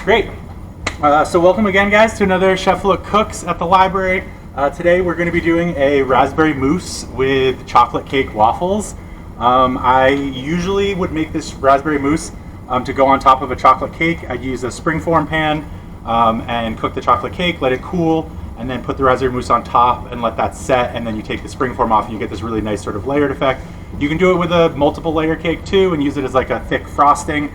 Great. So welcome again, guys, to another Chef Look Cooks at the library. Today we're going to be doing a raspberry mousse with chocolate cake waffles. I usually would make this raspberry mousse to go on top of a chocolate cake. I'd use a springform pan and cook the chocolate cake, let it cool, and then put the raspberry mousse on top and let that set, and then you take the springform off and you get this really nice sort of layered effect. You can do it with a multiple layer cake too and use it as like a thick frosting.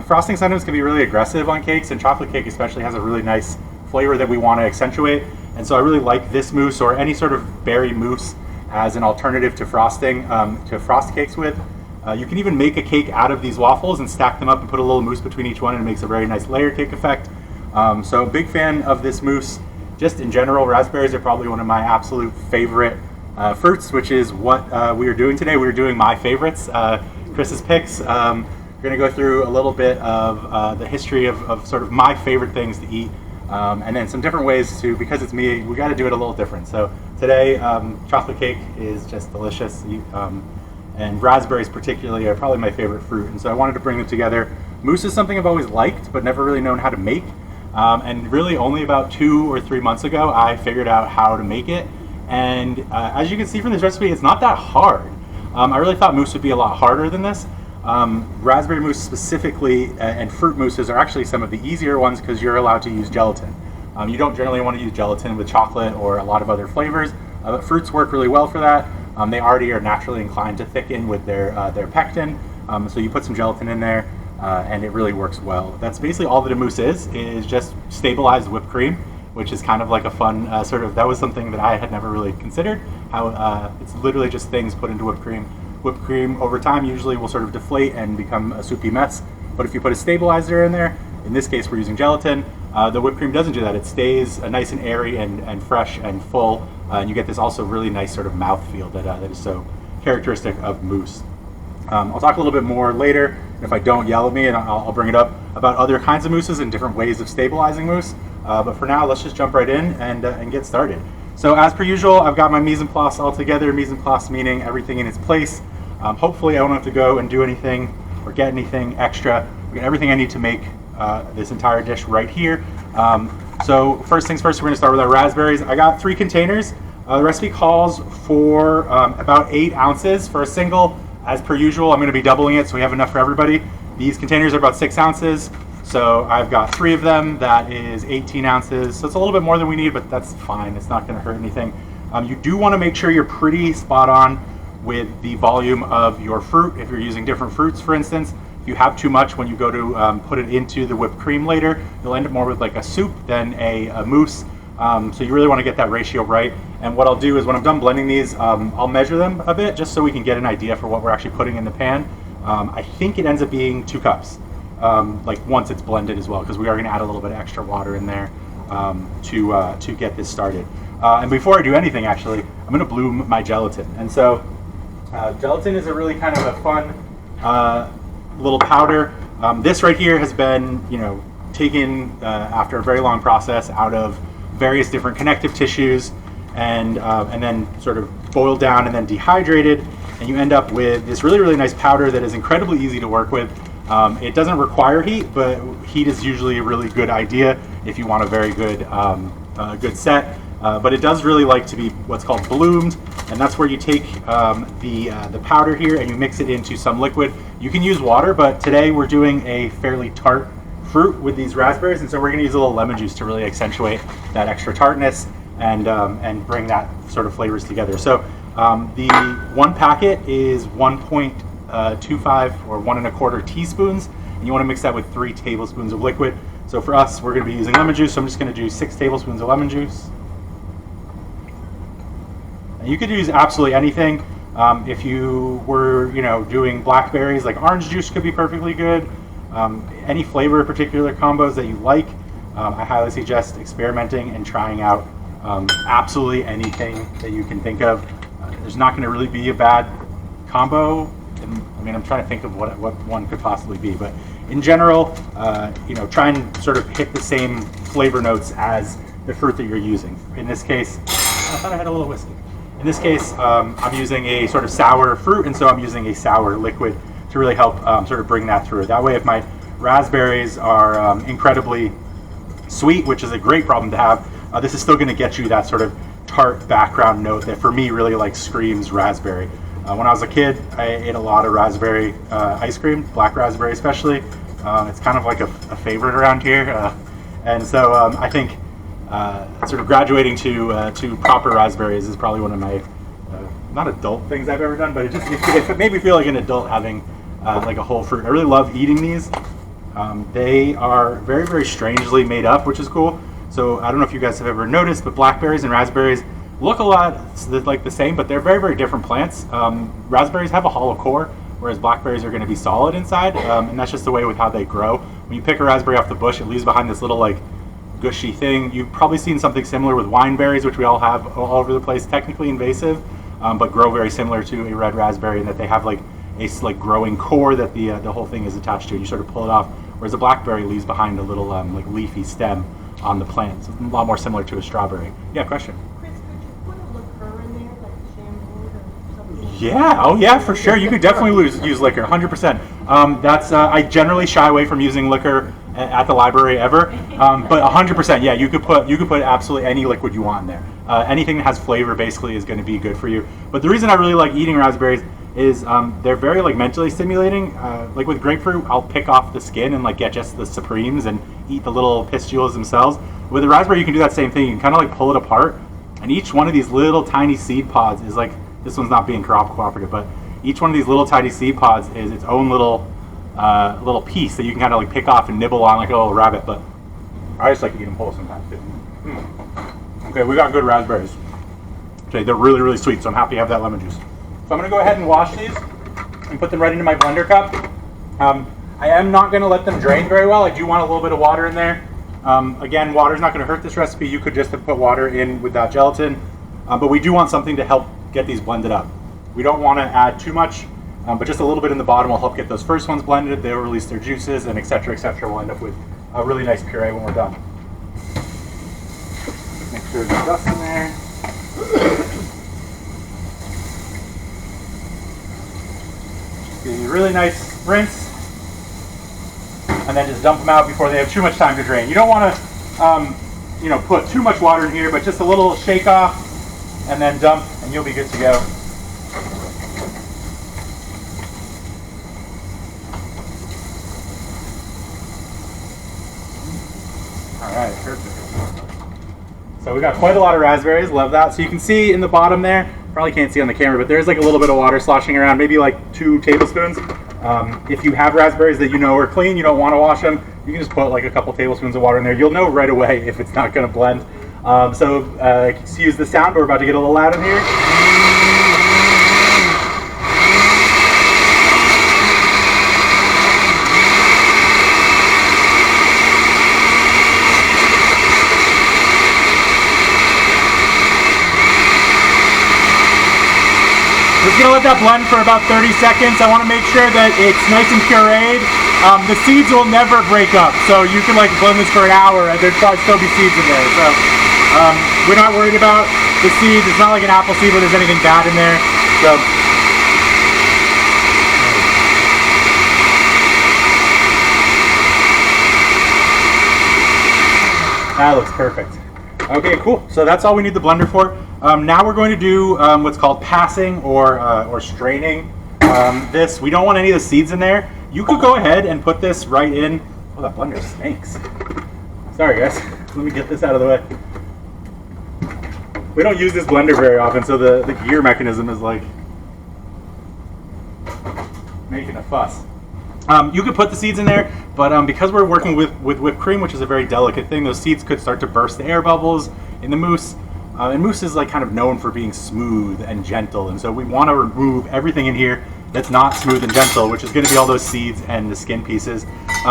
Frosting sometimes can be really aggressive on cakes, and chocolate cake especially has a really nice flavor that we want to accentuate. And so I really like this mousse or any sort of berry mousse as an alternative to frosting, to frost cakes with. You can even make a cake out of these waffles and stack them up and put a little mousse between each one, and it makes a very nice layer cake effect. So big fan of this mousse. Just in general, raspberries are probably one of my absolute favorite fruits, which is what we are doing today. We're doing my favorites, Chris's picks. We're going to go through a little bit of the history of sort of my favorite things to eat, and then some different ways to, because it's me, we got to do it a little different. So today, chocolate cake is just delicious, and raspberries particularly are probably my favorite fruit, and so I wanted to bring them together. Mousse is something I've always liked, but never really known how to make, and really only about 2 or 3 months ago, I figured out how to make it, and as you can see from this recipe, it's not that hard. I really thought mousse would be a lot harder than this. Raspberry mousse specifically and fruit mousses are actually some of the easier ones because you're allowed to use gelatin. You don't generally want to use gelatin with chocolate or a lot of other flavors, but fruits work really well for that. They already are naturally inclined to thicken with their pectin, so you put some gelatin in there and it really works well. That's basically all that a mousse is just stabilized whipped cream, which is kind of like a fun that was something that I had never really considered, how it's literally just things put into whipped cream. Whipped cream over time usually will sort of deflate and become a soupy mess, but if you put a stabilizer in there, in this case we're using gelatin, the whipped cream doesn't do that. It stays nice and airy and fresh and full, and you get this also really nice sort of mouthfeel that is so characteristic of mousse. I'll talk a little bit more later, and if I don't, yell at me and I'll bring it up, about other kinds of mousses and different ways of stabilizing mousse, but for now let's just jump right in and get started. So as per usual, I've got my mise en place all together, mise en place meaning everything in its place. Hopefully I won't have to go and do anything or get anything extra. I got everything I need to make this entire dish right here. So first things first, we're going to start with our raspberries. I got 3 containers. The recipe calls for about 8 ounces for a single. As per usual, I'm going to be doubling it so we have enough for everybody. These containers are about 6 ounces. So I've got 3 of them. That is 18 ounces. So it's a little bit more than we need, but that's fine. It's not going to hurt anything. You do want to make sure you're pretty spot on with the volume of your fruit. If you're using different fruits, for instance, if you have too much when you go to put it into the whipped cream later, you'll end up more with like a soup than a mousse. So you really want to get that ratio right. And what I'll do is when I'm done blending these, I'll measure them a bit just so we can get an idea for what we're actually putting in the pan. I think it ends up being 2 cups, like once it's blended as well, because we are going to add a little bit of extra water in there to get this started. And before I do anything, actually, I'm going to bloom my gelatin. And so gelatin is a really kind of a fun little powder. This right here has been, taken after a very long process out of various different connective tissues and then sort of boiled down and then dehydrated, and you end up with this really, really nice powder that is incredibly easy to work with. It doesn't require heat, but heat is usually a really good idea if you want a very good, good set. But it does really like to be what's called bloomed, and that's where you take the powder here and you mix it into some liquid. You can use water, but today we're doing a fairly tart fruit with these raspberries, and so we're going to use a little lemon juice to really accentuate that extra tartness and bring that sort of flavors together. So the 1 packet is 1.25 or 1 1/4 teaspoons, and you want to mix that with 3 tablespoons of liquid. So for us, we're going to be using lemon juice, so I'm just going to do 6 tablespoons of lemon juice. You could use absolutely anything. If you were, doing blackberries, like orange juice could be perfectly good. Any flavor particular combos that you like, I highly suggest experimenting and trying out absolutely anything that you can think of. There's not going to really be a bad combo. I'm trying to think of what one could possibly be, but in general, try and sort of hit the same flavor notes as the fruit that you're using. In this case, I thought I had a little whiskey. In this case, I'm using a sort of sour fruit, and so I'm using a sour liquid to really help sort of bring that through. That way, if my raspberries are incredibly sweet, which is a great problem to have. This is still going to get you that sort of tart background note that for me really like screams raspberry. When I was a kid, I ate a lot of raspberry ice cream, black raspberry especially. It's kind of like a favorite around here, and so I think sort of graduating to proper raspberries is probably one of my not adult things I've ever done, but it made me feel like an adult having like a whole fruit. I really love eating these. They are very, very strangely made up, which is cool. So I don't know if you guys have ever noticed, but blackberries and raspberries look a lot like the same, but they're very, very different plants. Raspberries have a hollow core, whereas blackberries are going to be solid inside, and that's just the way with how they grow. When you pick a raspberry off the bush, it leaves behind this little like gushy thing. You've probably seen something similar with wine berries, which we all have all over the place, technically invasive, but grow very similar to a red raspberry in that they have like a like growing core that the whole thing is attached to. You sort of pull it off, whereas a blackberry leaves behind a little like leafy stem on the plant. So it's a lot more similar to a strawberry. Yeah, question? Chris, could you put a liqueur in there, like shampoo or something? Yeah, oh yeah, for sure. You could definitely use liquor, 100%. That's I generally shy away from using liquor at the library ever, but 100%. Yeah, you could put absolutely any liquid you want in there. Anything that has flavor basically is going to be good for you. But the reason I really like eating raspberries is they're very like mentally stimulating. Like with grapefruit, I'll pick off the skin and like get just the supremes and eat the little pistules themselves. With a raspberry, you can do that same thing. You can kind of like pull it apart, and each one of these little tiny seed pods is like, this one's not being cooperative, but each one of these little tiny seed pods is its own little piece that you can kind of like pick off and nibble on like a little rabbit. But I just like to eat them whole sometimes too. Okay, we got good raspberries. Okay, they're really, really sweet, so I'm happy to have that lemon juice. So I'm going to go ahead and wash these and put them right into my blender cup. I am not going to let them drain very well. I do want a little bit of water in there. Again, water is not going to hurt this recipe. You could just have put water in with that gelatin, but we do want something to help get these blended up. We don't want to add too much, but just a little bit in the bottom will help get those first ones blended. They'll release their juices, and et cetera, et cetera. We'll end up with a really nice puree when we're done. Make sure there's dust in there. Give you a really nice rinse, and then just dump them out before they have too much time to drain. You don't want to, put too much water in here, but just a little shake off, and then dump, and you'll be good to go. All right, perfect. So we got quite a lot of raspberries. Love that. So you can see in the bottom there. Probably can't see on the camera, but there's like a little bit of water sloshing around, maybe like 2 tablespoons. If you have raspberries that you know are clean, you don't want to wash them, you can just put like a couple tablespoons of water in there. You'll know right away if it's not going to blend. Excuse the sound, we're about to get a little loud in here. Just gonna let that blend for about 30 seconds. I wanna make sure that it's nice and pureed. The seeds will never break up, so you can like blend this for an hour and there'd probably still be seeds in there. So we're not worried about the seeds. It's not like an apple seed where there's anything bad in there. So that looks perfect. Okay, cool. So that's all we need the blender for. Now we're going to do what's called passing or straining. We don't want any of the seeds in there. You could go ahead and put this right in. Oh, that blender stinks. Sorry, guys. Let me get this out of the way. We don't use this blender very often, so the gear mechanism is like making a fuss. You could put the seeds in there, but because we're working with whipped cream, which is a very delicate thing, those seeds could start to burst the air bubbles in the mousse. And mousse is like kind of known for being smooth and gentle, and so we want to remove everything in here that's not smooth and gentle, which is going to be all those seeds and the skin pieces.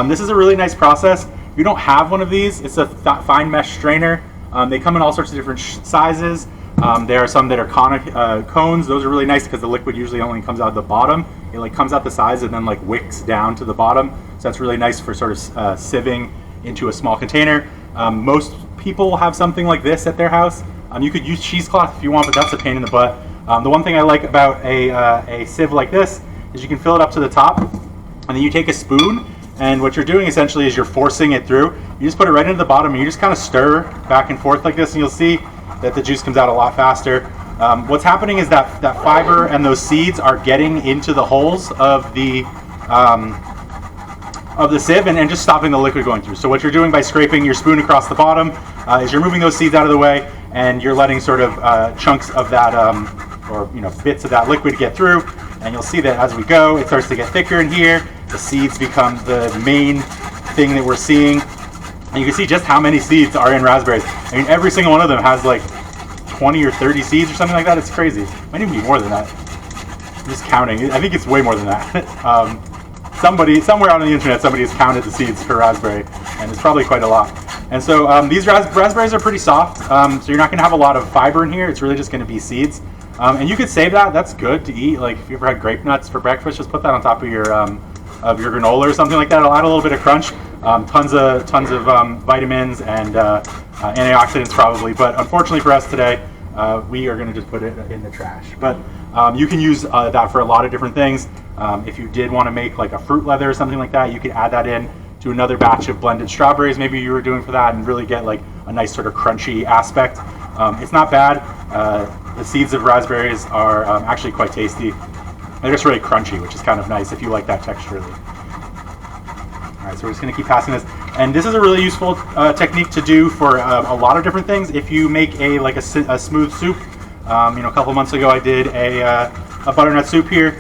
This is a really nice process. If you don't have one of these, it's a fine mesh strainer. They come in all sorts of different sizes. There are some that are conic cones. Those are really nice because the liquid usually only comes out the bottom. It like comes out the sides and then like wicks down to the bottom. So that's really nice for sort of sieving into a small container. Most people have something like this at their house. You could use cheesecloth if you want, but that's a pain in the butt. The one thing I like about a sieve like this is you can fill it up to the top, and then you take a spoon And what you're doing essentially is you're forcing it through. You just put it right into the bottom and you just kind of stir back and forth like this, and you'll see that the juice comes out a lot faster. What's happening is that fiber and those seeds are getting into the holes of the sieve and just stopping the liquid going through. So what you're doing by scraping your spoon across the bottom is you're moving those seeds out of the way, and you're letting sort of chunks of that or bits of that liquid get through. And you'll see that as we go, it starts to get thicker in here. The seeds become the main thing that we're seeing. And you can see just how many seeds are in raspberries. I mean, every single one of them has like 20 or 30 seeds or something like that. It's crazy. Might even be more than that. I'm just counting. I think it's way more than that. Somewhere out on the internet, somebody has counted the seeds for raspberry, and it's probably quite a lot. And so these raspberries are pretty soft, so you're not going to have a lot of fiber in here. It's really just going to be seeds. And you could save that. That's good to eat. Like if you ever had grape nuts for breakfast, just put that on top of your granola or something like that. It'll add a little bit of crunch. Tons of vitamins and antioxidants probably. But unfortunately for us today, we are going to just put it in the trash. But you can use that for a lot of different things. If you did want to make like a fruit leather or something like that, you could add that in to another batch of blended strawberries maybe you were doing for that, and really get like a nice sort of crunchy aspect. It's not bad. The seeds of raspberries are actually quite tasty. They're just really crunchy, which is kind of nice if you like that texture. All right, so we're just going to keep passing this. And this is a really useful technique to do for a lot of different things. If you make a smooth soup, a couple months ago I did a butternut soup here,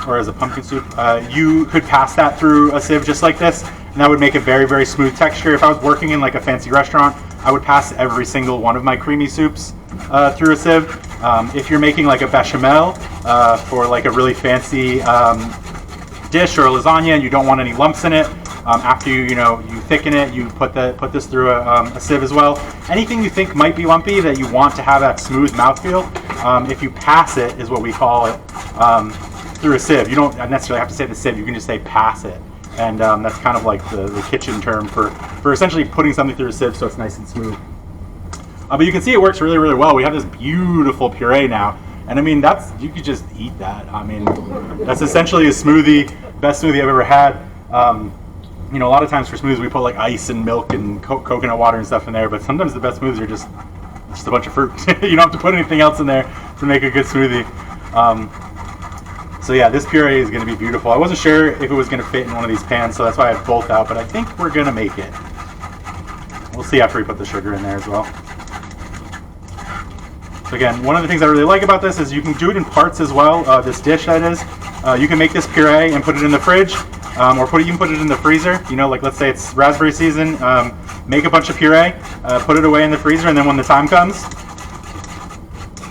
or as a pumpkin soup. You could pass that through a sieve just like this, and that would make a very, very smooth texture. If I was working in like a fancy restaurant, I would pass every single one of my creamy soups through a sieve. If you're making like a bechamel for like a really fancy dish or a lasagna and you don't want any lumps in it, after you thicken it, you put this through a sieve as well. Anything you think might be lumpy that you want to have that smooth mouthfeel, if you pass it, is what we call it, through a sieve. You don't necessarily have to say the sieve, you can just say pass it. And that's kind of like the kitchen term for essentially putting something through a sieve so it's nice and smooth. But you can see it works really, really well. We have this beautiful puree now. And I mean, you could just eat that. I mean, that's essentially a smoothie, best smoothie I've ever had. A lot of times for smoothies we put like ice and milk and coconut water and stuff in there, but sometimes the best smoothies are just a bunch of fruit. You don't have to put anything else in there to make a good smoothie. So yeah, this puree is going to be beautiful. I wasn't sure if it was going to fit in one of these pans, so that's why I have both out, but I think we're going to make it. We'll see after we put the sugar in there as well. So again, one of the things I really like about this is you can do it in parts as well. This dish, that is. You can make this puree and put it in the fridge, or you can put it in the freezer. Like let's say it's raspberry season, make a bunch of puree, put it away in the freezer, and then when the time comes,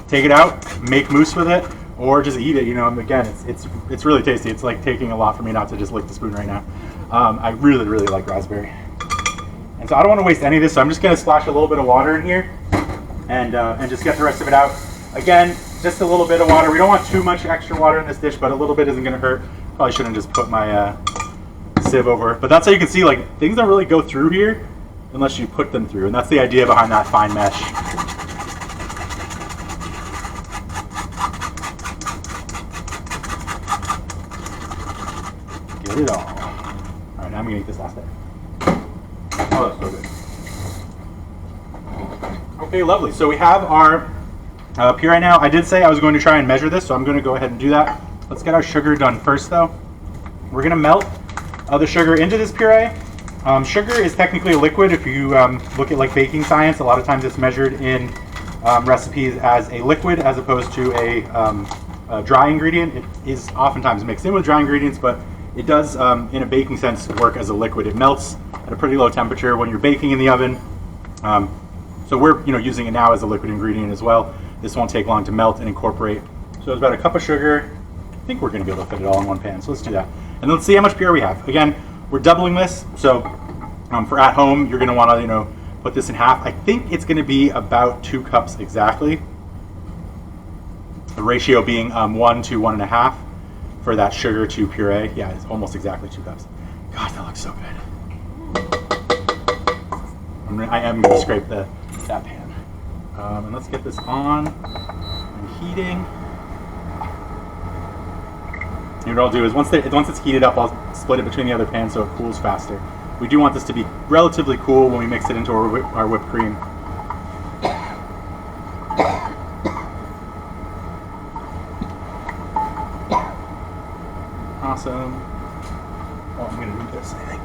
take it out, make mousse with it, or just eat it. Again, it's really tasty. It's like taking a lot for me not to just lick the spoon right now. I really, really like raspberry. And so I don't want to waste any of this, so I'm just going to splash a little bit of water in here and just get the rest of it out. Again, just a little bit of water. We don't want too much extra water in this dish, but a little bit isn't going to hurt. Probably shouldn't just put my sieve over. But that's how you can see, like, things don't really go through here unless you put them through. And that's the idea behind that fine mesh. Get it all. All right, now I'm going to eat this last bit. Oh, that's so good. Okay, lovely. So we have our puree now. I did say I was going to try and measure this, so I'm going to go ahead and do that. Let's get our sugar done first, though. We're going to melt the sugar into this puree. Sugar is technically a liquid. If you look at like baking science, a lot of times it's measured in recipes as a liquid as opposed to a dry ingredient. It is oftentimes mixed in with dry ingredients, but it does, in a baking sense, work as a liquid. It melts at a pretty low temperature when you're baking in the oven. So we're using it now as a liquid ingredient as well. This won't take long to melt and incorporate. So it's about a cup of sugar. I think we're going to be able to fit it all in one pan. So let's do that. And let's see how much puree we have. Again, we're doubling this. So for at home, you're going to want to put this in half. I think it's going to be about 2 cups exactly. The ratio being 1 to 1.5 for that sugar to puree. Yeah, it's almost exactly 2 cups. God, that looks so good. I am going to scrape that pan. And let's get this on and heating. And what I'll do is once it's heated up, I'll split it between the other pans so it cools faster. We do want this to be relatively cool when we mix it into our whipped cream. Awesome. Oh, I'm gonna do this, I think.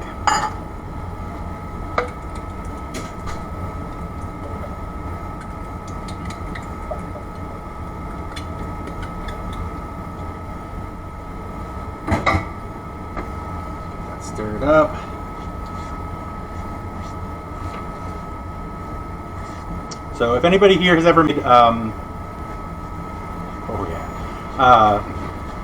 Stir it up. So if anybody here has ever made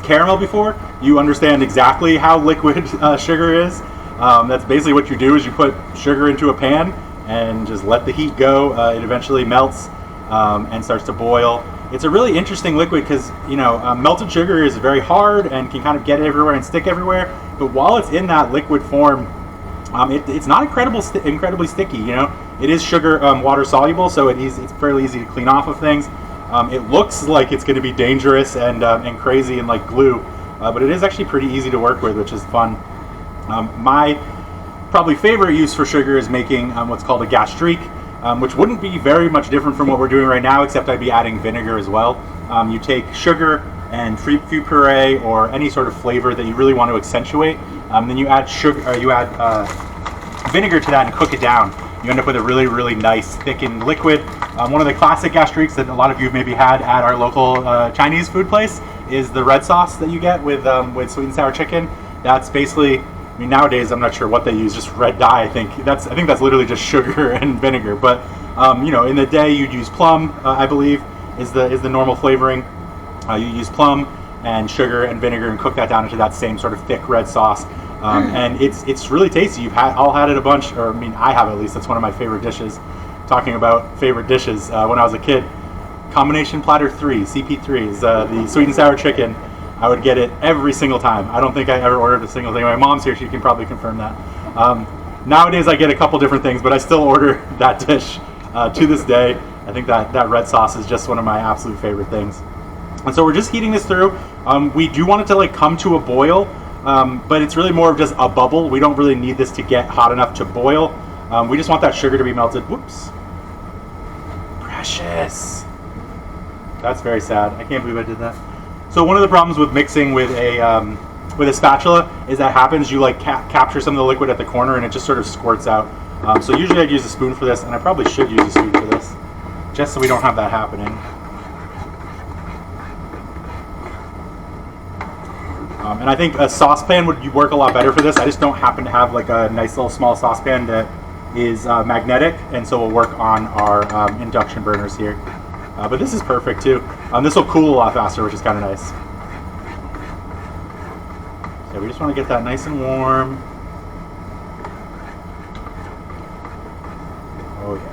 caramel before, you understand exactly how liquid sugar is. That's basically what you do is you put sugar into a pan and just let the heat go. It eventually melts and starts to boil. It's a really interesting liquid because, you know, melted sugar is very hard and can kind of get everywhere and stick everywhere. But while it's in that liquid form, it's not incredibly sticky. You know, it is sugar water soluble, so it's fairly easy to clean off of things. It looks like it's going to be dangerous and crazy and like glue, but it is actually pretty easy to work with, which is fun. My probably favorite use for sugar is making what's called a gastrique, which wouldn't be very much different from what we're doing right now, except I'd be adding vinegar as well. You take sugar and fruit puree or any sort of flavor that you really want to accentuate, then you add vinegar to that and cook it down. You end up with a really, really nice thickened liquid. One of the classic gastriques that a lot of you have maybe had at our local Chinese food place is the red sauce that you get with sweet and sour chicken. That's basically, I mean, nowadays I'm not sure what they use, just red dye. I think that's literally just sugar and vinegar. But you know, in the day you'd use plum, I believe, is the normal flavoring. You use plum and sugar and vinegar and cook that down into that same sort of thick red sauce. And it's really tasty. You've all had it a bunch, or I mean, I have at least. That's one of my favorite dishes. Talking about favorite dishes, when I was a kid, combination platter 3, CP3 is the sweet and sour chicken. I would get it every single time. I don't think I ever ordered a single thing. My mom's here; she can probably confirm that. Nowadays, I get a couple different things, but I still order that dish to this day. I think that red sauce is just one of my absolute favorite things. And so we're just heating this through. We do want it to like come to a boil. But it's really more of just a bubble. We don't really need this to get hot enough to boil. We just want that sugar to be melted. Whoops. Precious. That's very sad. I can't believe I did that. So one of the problems with mixing with a spatula is that happens, you like capture some of the liquid at the corner and it just sort of squirts out. So usually I'd use a spoon for this, and I probably should use a spoon for this, just so we don't have that happening. And I think a saucepan would work a lot better for this. I just don't happen to have like a nice little small saucepan that is magnetic, and so will work on our induction burners here. But this is perfect too. This will cool a lot faster, which is kind of nice. So we just want to get that nice and warm. Oh yeah.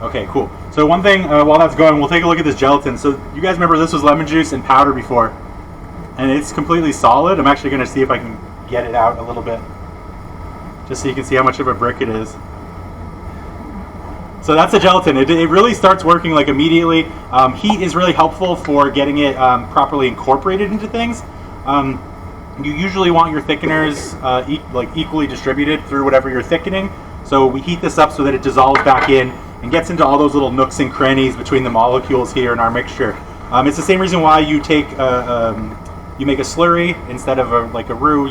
Okay, cool. So one thing, while that's going, we'll take a look at this gelatin. So you guys remember this was lemon juice and powder before, and it's completely solid. I'm actually going to see if I can get it out a little bit, just so you can see how much of a brick it is. So that's the gelatin. It really starts working like immediately. Heat is really helpful for getting it properly incorporated into things. You usually want your thickeners equally distributed through whatever you're thickening. So we heat this up so that it dissolves back in and gets into all those little nooks and crannies between the molecules here in our mixture. It's the same reason why you take you make a slurry instead of a roux.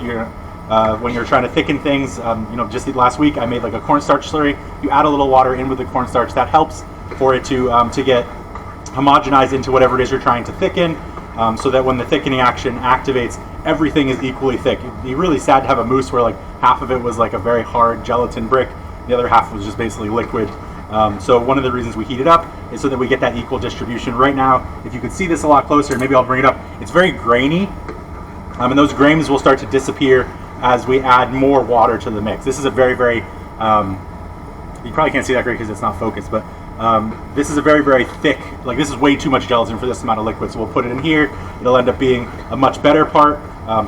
When you're trying to thicken things, just last week I made like a cornstarch slurry. You add a little water in with the cornstarch. That helps for it to get homogenized into whatever it is you're trying to thicken, so that when the thickening action activates, everything is equally thick. It'd be really sad to have a mousse where like half of it was like a very hard gelatin brick, the other half was just basically liquid. So one of the reasons we heat it up is so that we get that equal distribution. Right now, if you could see this a lot closer, maybe I'll bring it up, it's very grainy, and those grains will start to disappear as we add more water to the mix. This is a very, very, you probably can't see that great because it's not focused, but this is a very, very thick, like this is way too much gelatin for this amount of liquid, so we'll put it in here. It'll end up being a much better part,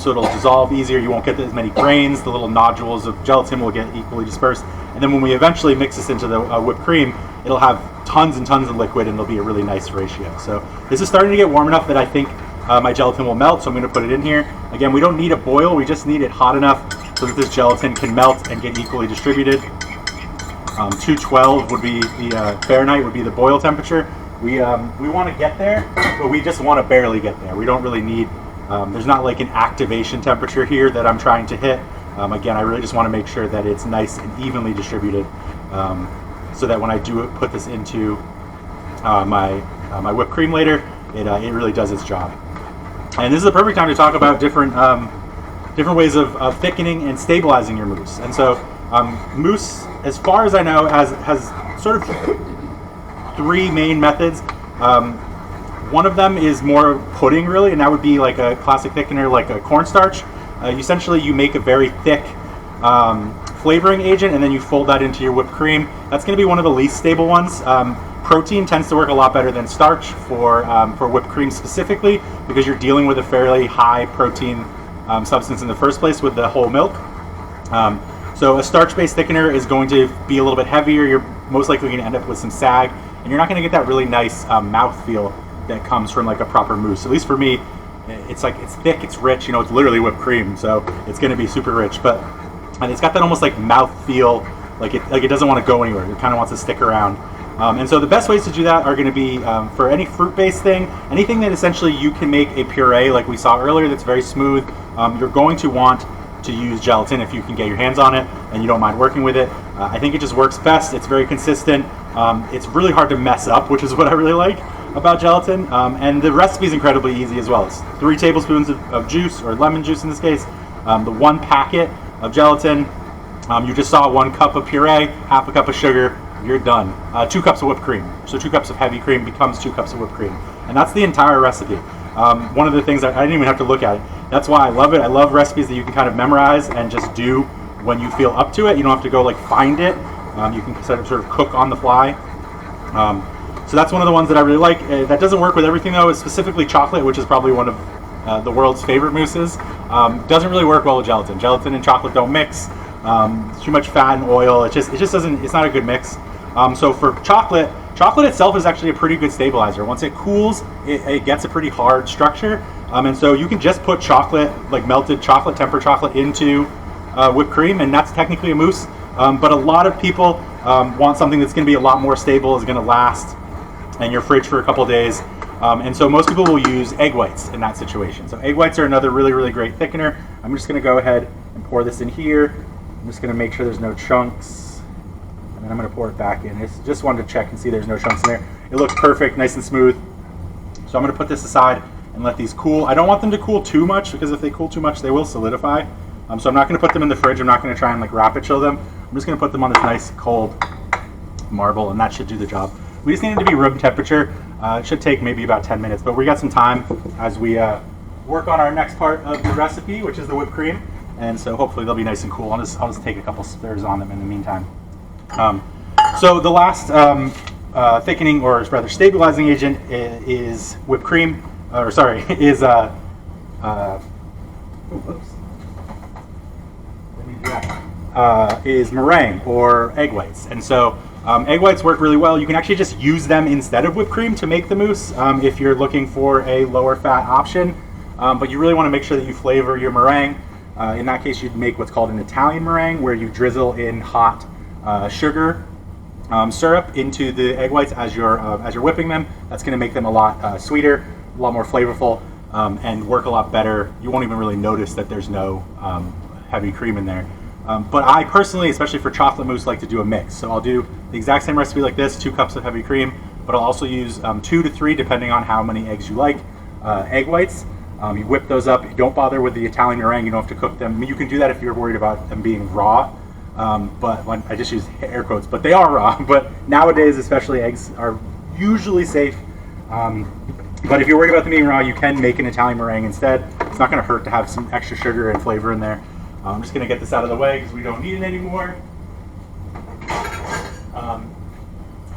so it'll dissolve easier. You won't get as many grains. The little nodules of gelatin will get equally dispersed. And then when we eventually mix this into the whipped cream, it'll have tons and tons of liquid, and it'll be a really nice ratio. So this is starting to get warm enough that I think my gelatin will melt, so I'm going to put it in here. Again, we don't need a boil, we just need it hot enough so that this gelatin can melt and get equally distributed. 212 would be the Fahrenheit would be the boil temperature. We want to get there, but we just want to barely get there. We don't really need, there's not like an activation temperature here that I'm trying to hit. Again, I really just want to make sure that it's nice and evenly distributed, so that when I do put this into my whipped cream later, it really does its job. And this is a perfect time to talk about different ways of thickening and stabilizing your mousse. And so mousse, as far as I know, has sort of three main methods. One of them is more pudding, really, and that would be like a classic thickener, like a cornstarch. Essentially, you make a very thick flavoring agent, and then you fold that into your whipped cream. That's going to be one of the least stable ones. Protein tends to work a lot better than starch for whipped cream specifically, because you're dealing with a fairly high protein substance in the first place with the whole milk. So a starch-based thickener is going to be a little bit heavier. You're most likely going to end up with some sag, and you're not going to get that really nice mouthfeel that comes from like a proper mousse. At least for me, it's thick, it's rich. You know, it's literally whipped cream, so it's going to be super rich. And it's got that almost like mouthfeel, like it doesn't want to go anywhere. It kind of wants to stick around. And so the best ways to do that are going to be for any fruit-based thing, anything that essentially you can make a puree like we saw earlier that's very smooth. You're going to want to use gelatin if you can get your hands on it and you don't mind working with it. I think it just works best. It's very consistent. It's really hard to mess up, which is what I really like about gelatin. And the recipe is incredibly easy as well. It's 3 tablespoons of juice, or lemon juice in this case, the 1 packet of gelatin. You just saw 1 cup of puree, half a cup of sugar. You're done. 2 cups of whipped cream. So 2 cups of heavy cream becomes 2 cups of whipped cream. And that's the entire recipe. One of the things that I didn't even have to look at it. That's why I love it. I love recipes that you can kind of memorize and just do when you feel up to it. You don't have to go like find it. You can sort of cook on the fly. So that's one of the ones that I really like. That doesn't work with everything though. It's specifically chocolate, which is probably one of the world's favorite mousses. Doesn't really work well with gelatin. Gelatin and chocolate don't mix. Too much fat and oil. It just doesn't. It's not a good mix. So for chocolate itself is actually a pretty good stabilizer. Once it cools, it gets a pretty hard structure. And so you can just put chocolate, like melted chocolate, tempered chocolate, into whipped cream, and that's technically a mousse. But a lot of people want something that's going to be a lot more stable, is going to last in your fridge for a couple days. And so most people will use egg whites in that situation. So egg whites are another really, really great thickener. I'm just going to go ahead and pour this in here. I'm just going to make sure there's no chunks, and then I'm going to pour it back in. I just wanted to check and see there's no chunks in there. It looks perfect, nice and smooth. So I'm going to put this aside and let these cool. I don't want them to cool too much, because if they cool too much, they will solidify. So I'm not going to put them in the fridge. I'm not going to try and like rapid chill them. I'm just going to put them on this nice cold marble, and that should do the job. We just need it to be room temperature. It should take maybe about 10 minutes, but we got some time as we work on our next part of the recipe, which is the whipped cream. And so hopefully they'll be nice and cool. I'll just take a couple stirs on them in the meantime. So the last thickening, or rather stabilizing agent, is whipped cream, or sorry, is is meringue or egg whites. And so egg whites work really well. You can actually just use them instead of whipped cream to make the mousse if you're looking for a lower fat option. But you really want to make sure that you flavor your meringue. In that case, you'd make what's called an Italian meringue, where you drizzle in hot sugar syrup into the egg whites as you're whipping them. That's going to make them a lot sweeter, a lot more flavorful, and work a lot better. You won't even really notice that there's no heavy cream in there. But I personally, especially for chocolate mousse, like to do a mix. So I'll do the exact same recipe like this, 2 cups of heavy cream, but I'll also use 2 to 3, depending on how many eggs you like, egg whites. You whip those up. You don't bother with the Italian meringue. You don't have to cook them. I mean, you can do that if you're worried about them being raw. But I just use air quotes, but they are raw. But nowadays, especially, eggs are usually safe. But if you're worried about them being raw, you can make an Italian meringue instead. It's not going to hurt to have some extra sugar and flavor in there. I'm just going to get this out of the way because we don't need it anymore.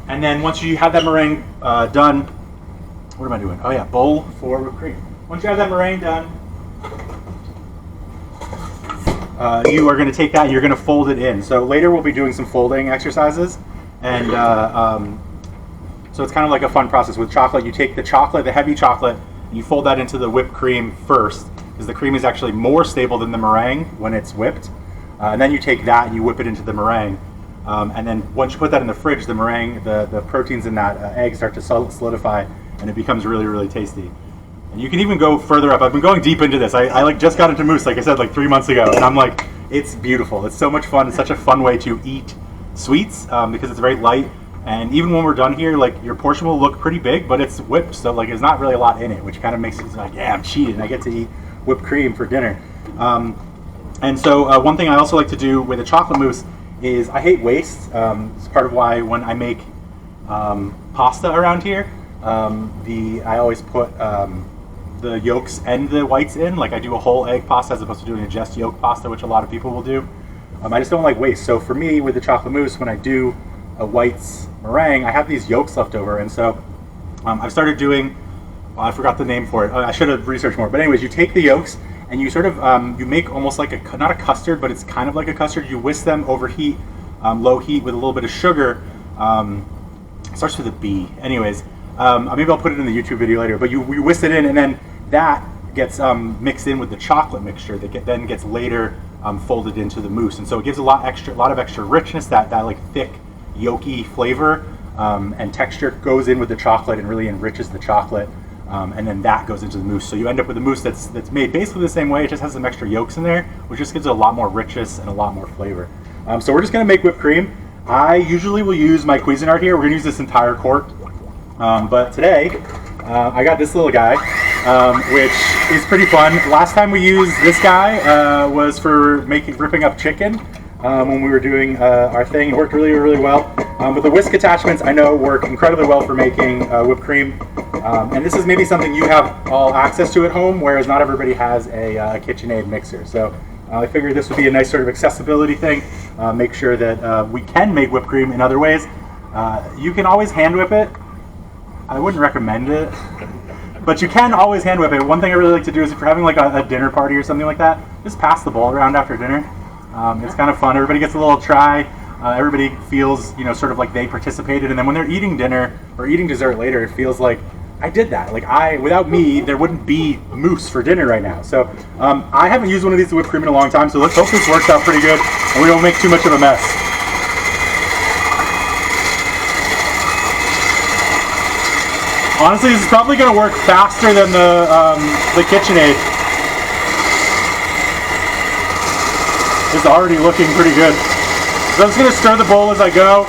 And then once you have that meringue done, what am I doing? Oh yeah, bowl for whipped cream. Once you have that meringue done, you are going to take that and you're going to fold it in. So later we'll be doing some folding exercises, And so it's kind of like a fun process with chocolate. You take the chocolate, the heavy chocolate, and you fold that into the whipped cream first, because the cream is actually more stable than the meringue when it's whipped. And then you take that and you whip it into the meringue. And then once you put that in the fridge, the meringue, the proteins in that egg start to solidify, and it becomes really, really tasty. And you can even go further up. I've been going deep into this. I like just got into mousse, like I said, like 3 months ago, and I'm like, it's beautiful. It's so much fun. It's such a fun way to eat sweets because it's very light. And even when we're done here, like your portion will look pretty big, but it's whipped, so like there's not really a lot in it, which kind of makes it like, yeah, I'm cheating. I get to eat whipped cream for dinner. And so one thing I also like to do with a chocolate mousse is I hate waste. It's part of why when I make pasta around here, I always put the yolks and the whites in. Like I do a whole egg pasta as opposed to doing a just yolk pasta, which a lot of people will do. I just don't like waste. So for me, with the chocolate mousse, when I do a whites meringue, I have these yolks left over, and so I've started doing, I forgot the name for it. I should have researched more. But anyways, you take the yolks and you sort of, you make almost like not a custard, but it's kind of like a custard. You whisk them over heat, low heat with a little bit of sugar. It starts with a B. Anyways, maybe I'll put it in the YouTube video later, but you whisk it in, and then that gets mixed in with the chocolate mixture that then gets later folded into the mousse. And so it gives a lot of extra richness, that like thick, yolky flavor and texture goes in with the chocolate and really enriches the chocolate, and then that goes into the mousse. So you end up with a mousse that's made basically the same way. It just has some extra yolks in there, which just gives it a lot more richness and a lot more flavor. So we're just going to make whipped cream. I usually will use my Cuisinart here. We're going to use this entire quart, but today I got this little guy, which is pretty fun. Last time we used this guy was for ripping up chicken. When we were doing our thing. It worked really, really well. But the whisk attachments I know work incredibly well for making whipped cream. And this is maybe something you have all access to at home, whereas not everybody has a KitchenAid mixer. So I figured this would be a nice sort of accessibility thing. Make sure that we can make whipped cream in other ways. You can always hand whip it. I wouldn't recommend it, but you can always hand whip it. One thing I really like to do is if you're having like a dinner party or something like that, just pass the bowl around after dinner. It's kind of fun. Everybody gets a little try. Everybody feels, sort of like they participated. And then when they're eating dinner or eating dessert later, it feels like I did that. Like without me, there wouldn't be mousse for dinner right now. So I haven't used one of these whipped cream in a long time. So let's hope this works out pretty good and we don't make too much of a mess. Honestly, this is probably going to work faster than the KitchenAid. It's already looking pretty good. So I'm just going to stir the bowl as I go.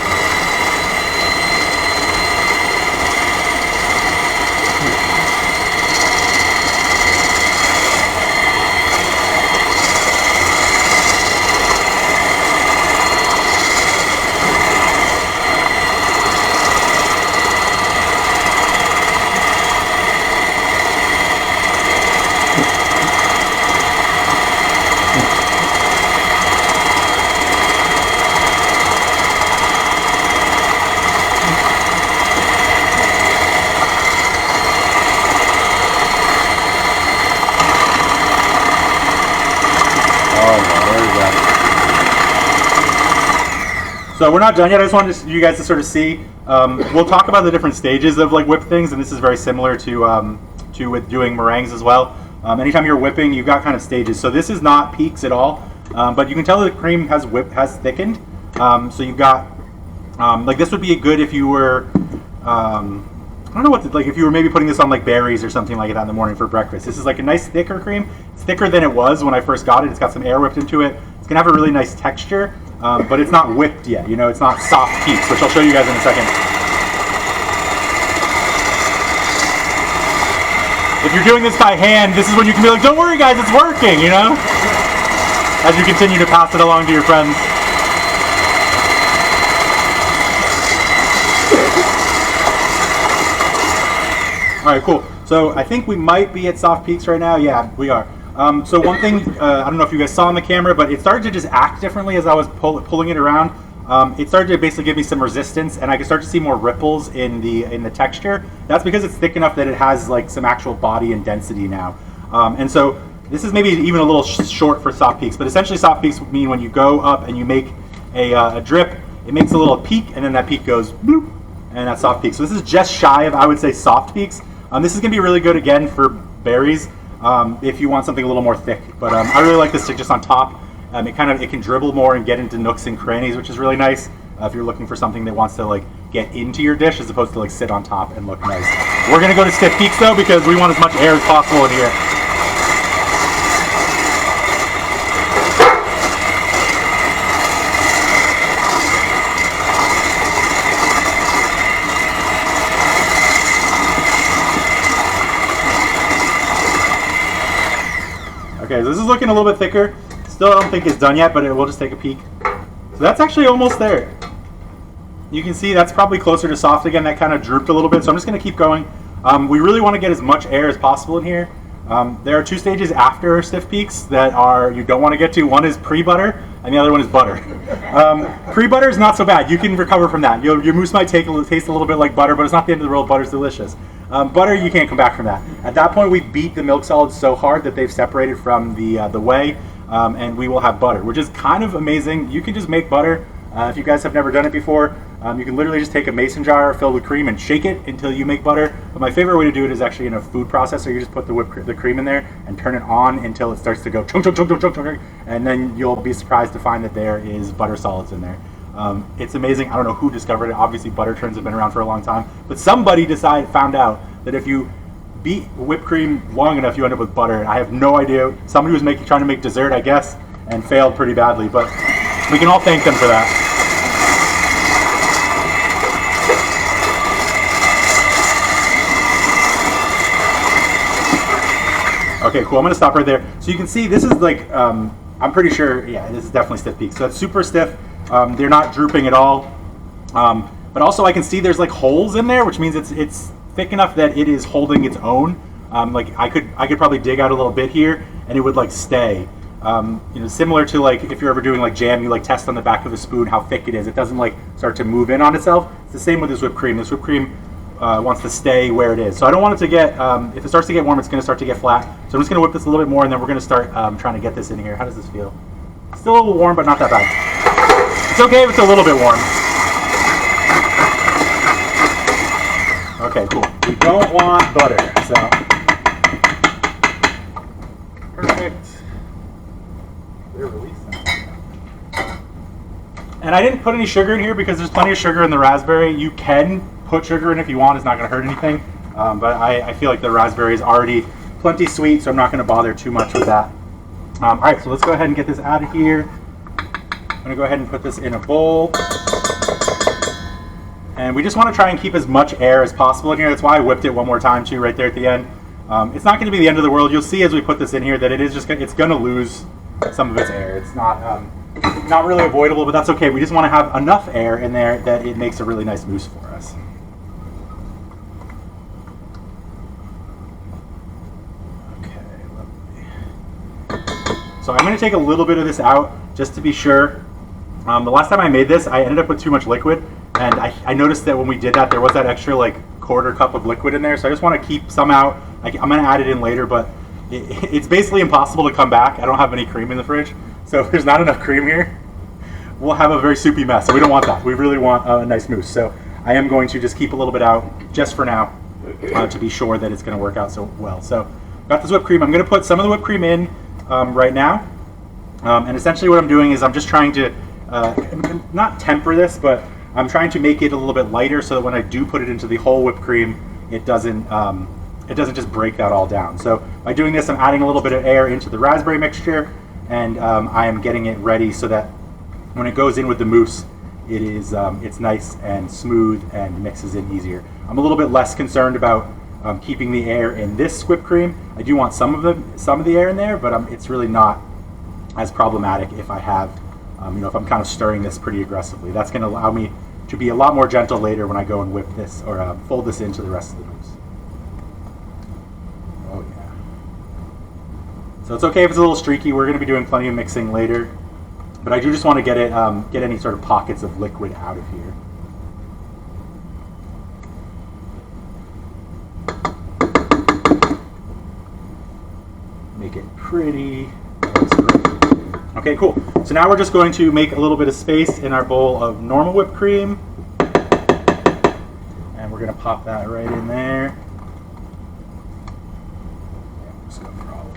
So we're not done yet. I just wanted you guys to sort of see. We'll talk about the different stages of like whipped things, and this is very similar to with doing meringues as well. Anytime you're whipping, you've got kind of stages. So this is not peaks at all, but you can tell the cream has thickened. So you've got like this would be good if you were I don't know what like if you were maybe putting this on like berries or something like that in the morning for breakfast. This is like a nice thicker cream. It's thicker than it was when I first got it. It's got some air whipped into it. It's gonna have a really nice texture. But it's not whipped yet, it's not soft peaks, which I'll show you guys in a second. If you're doing this by hand, this is when you can be like, don't worry guys, it's working, as you continue to pass it along to your friends. Alright, cool. So I think we might be at soft peaks right now. Yeah, we are. So one thing, I don't know if you guys saw on the camera, but it started to just act differently as I was pulling it around. It started to basically give me some resistance, and I could start to see more ripples in the texture. That's because it's thick enough that it has like some actual body and density now. And so this is maybe even a little short for soft peaks, but essentially soft peaks mean when you go up and you make a drip, it makes a little peak, and then that peak goes bloop, and that soft peak. So this is just shy of, I would say, soft peaks. This is going to be really good again for berries if you want something a little more thick. But I really like this stick just on top. It can dribble more and get into nooks and crannies, which is really nice if you're looking for something that wants to like get into your dish as opposed to like sit on top and look nice. We're going to go to stiff peaks though because we want as much air as possible in here. Okay, so this is looking a little bit thicker. Still don't think it's done yet, but we'll just take a peek. So that's actually almost there. You can see that's probably closer to soft again. That kind of drooped a little bit, so I'm just going to keep going. We really want to get as much air as possible in here. There are 2 stages after stiff peaks that you don't want to get to. One is pre-butter, and the other one is butter. Pre-butter is not so bad. You can recover from that. Your mousse might taste a little bit like butter, but it's not the end of the world. Butter's delicious. Butter, you can't come back from that. At that point, we beat the milk solids so hard that they've separated from the whey, and we will have butter, which is kind of amazing. You can just make butter. If you guys have never done it before, you can literally just take a mason jar filled with cream and shake it until you make butter. But my favorite way to do it is actually in a food processor. You just put the cream in there and turn it on until it starts to go chunk, chunk, chunk, chunk, chunk, chunk, and then you'll be surprised to find that there is butter solids in there. It's amazing. I don't know who discovered it. Obviously, butter churns have been around for a long time, but somebody found out that if you beat whipped cream long enough, you end up with butter. I have no idea. Somebody was trying to make dessert, I guess, and failed pretty badly, but we can all thank them for that. Okay, cool. I'm going to stop right there. So you can see this is like, I'm pretty sure, yeah, this is definitely stiff peaks. So it's super stiff. They're not drooping at all. But also I can see there's like holes in there, which means it's thick enough that it is holding its own. Like I could probably dig out a little bit here and it would like stay. Similar to like if you're ever doing like jam, you like test on the back of a spoon how thick it is. It doesn't like start to move in on itself. It's the same with this whipped cream. This whipped cream wants to stay where it is. So I don't want it to get, if it starts to get warm, it's going to start to get flat. So I'm just going to whip this a little bit more and then we're going to start trying to get this in here. How does this feel? Still a little warm, but not that bad. It's okay if it's a little bit warm. Okay, cool. We don't want butter, so. Perfect. Clear release. And I didn't put any sugar in here because there's plenty of sugar in the raspberry. You can put sugar in if you want. It's not going to hurt anything. But I feel like the raspberry is already plenty sweet, so I'm not going to bother too much with that. All right, so let's go ahead and get this out of here. I'm going to go ahead and put this in a bowl. And we just want to try and keep as much air as possible in here. That's why I whipped it one more time too, right there at the end. It's not going to be the end of the world. You'll see as we put this in here that it's going to lose some of its air. It's not really avoidable, but that's okay. We just want to have enough air in there that it makes a really nice mousse for us. Okay, lovely. So I'm going to take a little bit of this out just to be sure. The last time I made this, I ended up with too much liquid. And I noticed that when we did that, there was that extra like quarter cup of liquid in there. So I just want to keep some out. I'm going to add it in later, but it's basically impossible to come back. I don't have any cream in the fridge. So if there's not enough cream here, we'll have a very soupy mess. So we don't want that. We really want a nice mousse. So I am going to just keep a little bit out just for now to be sure that it's going to work out so well. So got this whipped cream. I'm going to put some of the whipped cream in right now. And essentially what I'm doing is I'm just trying to not temper this, but I'm trying to make it a little bit lighter so that when I do put it into the whole whipped cream, it doesn't just break that all down. So by doing this, I'm adding a little bit of air into the raspberry mixture, and I am getting it ready so that when it goes in with the mousse, it's nice and smooth and mixes in easier. I'm a little bit less concerned about keeping the air in this whipped cream. I do want some of the air in there, but it's really not as problematic if I have, if I'm kind of stirring this pretty aggressively. That's going to allow me to be a lot more gentle later when I go and whip this or fold this into the rest of the mousse. Oh yeah. So it's okay if it's a little streaky. We're going to be doing plenty of mixing later, but I do just want to get any sort of pockets of liquid out of here. Make it pretty. Okay, cool. So now we're just going to make a little bit of space in our bowl of normal whipped cream. And we're going to pop that right in there. Just go for all of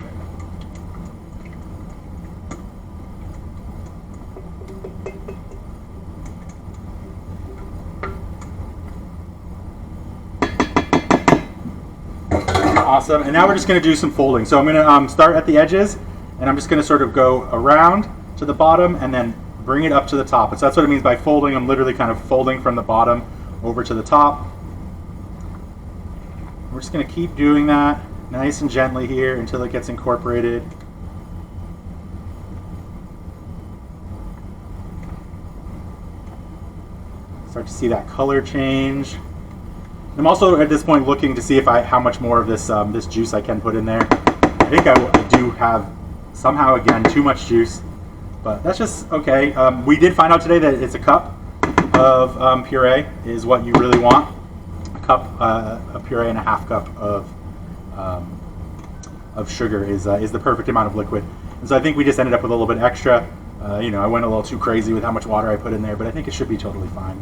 it. Awesome. And now we're just going to do some folding. So I'm going to start at the edges, and I'm just going to sort of go around to the bottom and then bring it up to the top. And so that's what it means by folding. I'm literally kind of folding from the bottom over to the top. We're just going to keep doing that nice and gently here until it gets incorporated. Start to see that color change. I'm also at this point looking to see if how much more of this this juice I can put in there. I think I do have somehow again too much juice, but that's just okay. We did find out today that it's a cup of puree is what you really want. A cup of puree and a half cup of sugar is the perfect amount of liquid. And so I think we just ended up with a little bit extra. You know, I went a little too crazy with how much water I put in there, but I think it should be totally fine.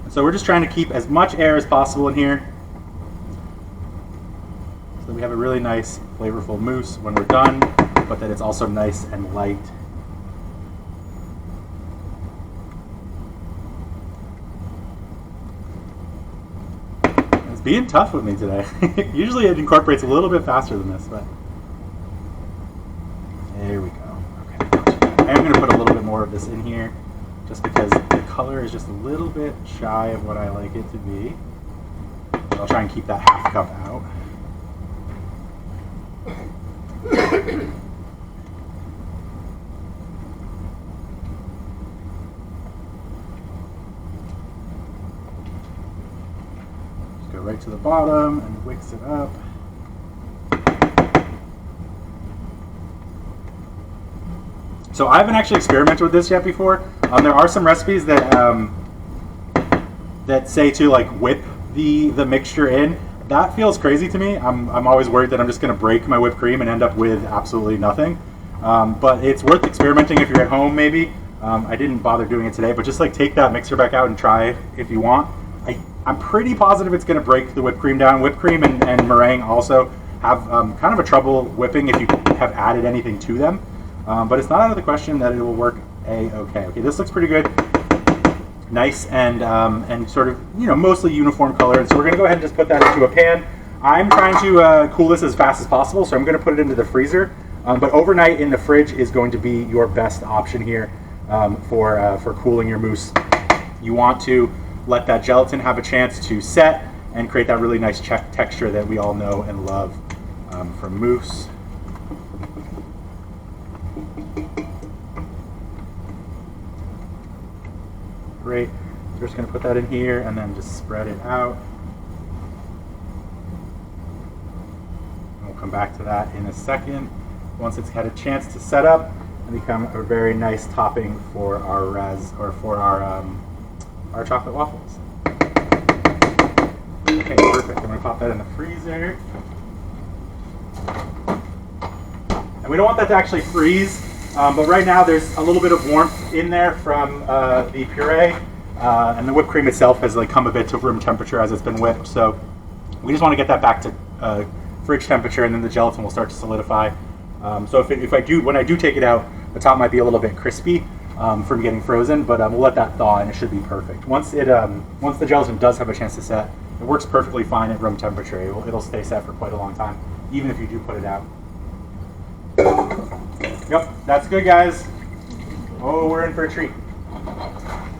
So we're just trying to keep as much air as possible in here so that we have a really nice flavorful mousse when we're done, but that it's also nice and light. It's being tough with me today. Usually it incorporates a little bit faster than this, but there we go. Okay. I'm going to put a little bit more of this in here, just because the color is just a little bit shy of what I like it to be. I'll try and keep that half cup out. Just go right to the bottom and whisk it up. So I haven't actually experimented with this yet before. There are some recipes that that say to like whip the mixture in. That feels crazy to me. I'm always worried that I'm just going to break my whipped cream and end up with absolutely nothing. But it's worth experimenting if you're at home maybe. I didn't bother doing it today, but just like take that mixer back out and try it if you want. I'm pretty positive it's going to break the whipped cream down. Whipped cream and meringue also have kind of a trouble whipping if you have added anything to them. But it's not out of the question that it will work a-okay. Okay, this looks pretty good. Nice and sort of, you know, mostly uniform color. And so we're going to go ahead and just put that into a pan. I'm trying to cool this as fast as possible, so I'm going to put it into the freezer. But overnight in the fridge is going to be your best option here for cooling your mousse. You want to let that gelatin have a chance to set and create that really nice texture that we all know and love from mousse. Great. We're just going to put that in here and then just spread it out. And we'll come back to that in a second. Once it's had a chance to set up and become a very nice topping for our our chocolate waffles. Okay, perfect. I'm going to pop that in the freezer. And we don't want that to actually freeze. But right now there's a little bit of warmth in there from the puree, and the whipped cream itself has like come a bit to room temperature as it's been whipped. So we just want to get that back to fridge temperature, and then the gelatin will start to solidify. So when I do take it out, the top might be a little bit crispy from getting frozen, but we'll let that thaw and it should be perfect. Once the gelatin does have a chance to set, it works perfectly fine at room temperature. It'll stay set for quite a long time, even if you do put it out. Yep, that's good, guys. Oh, we're in for a treat.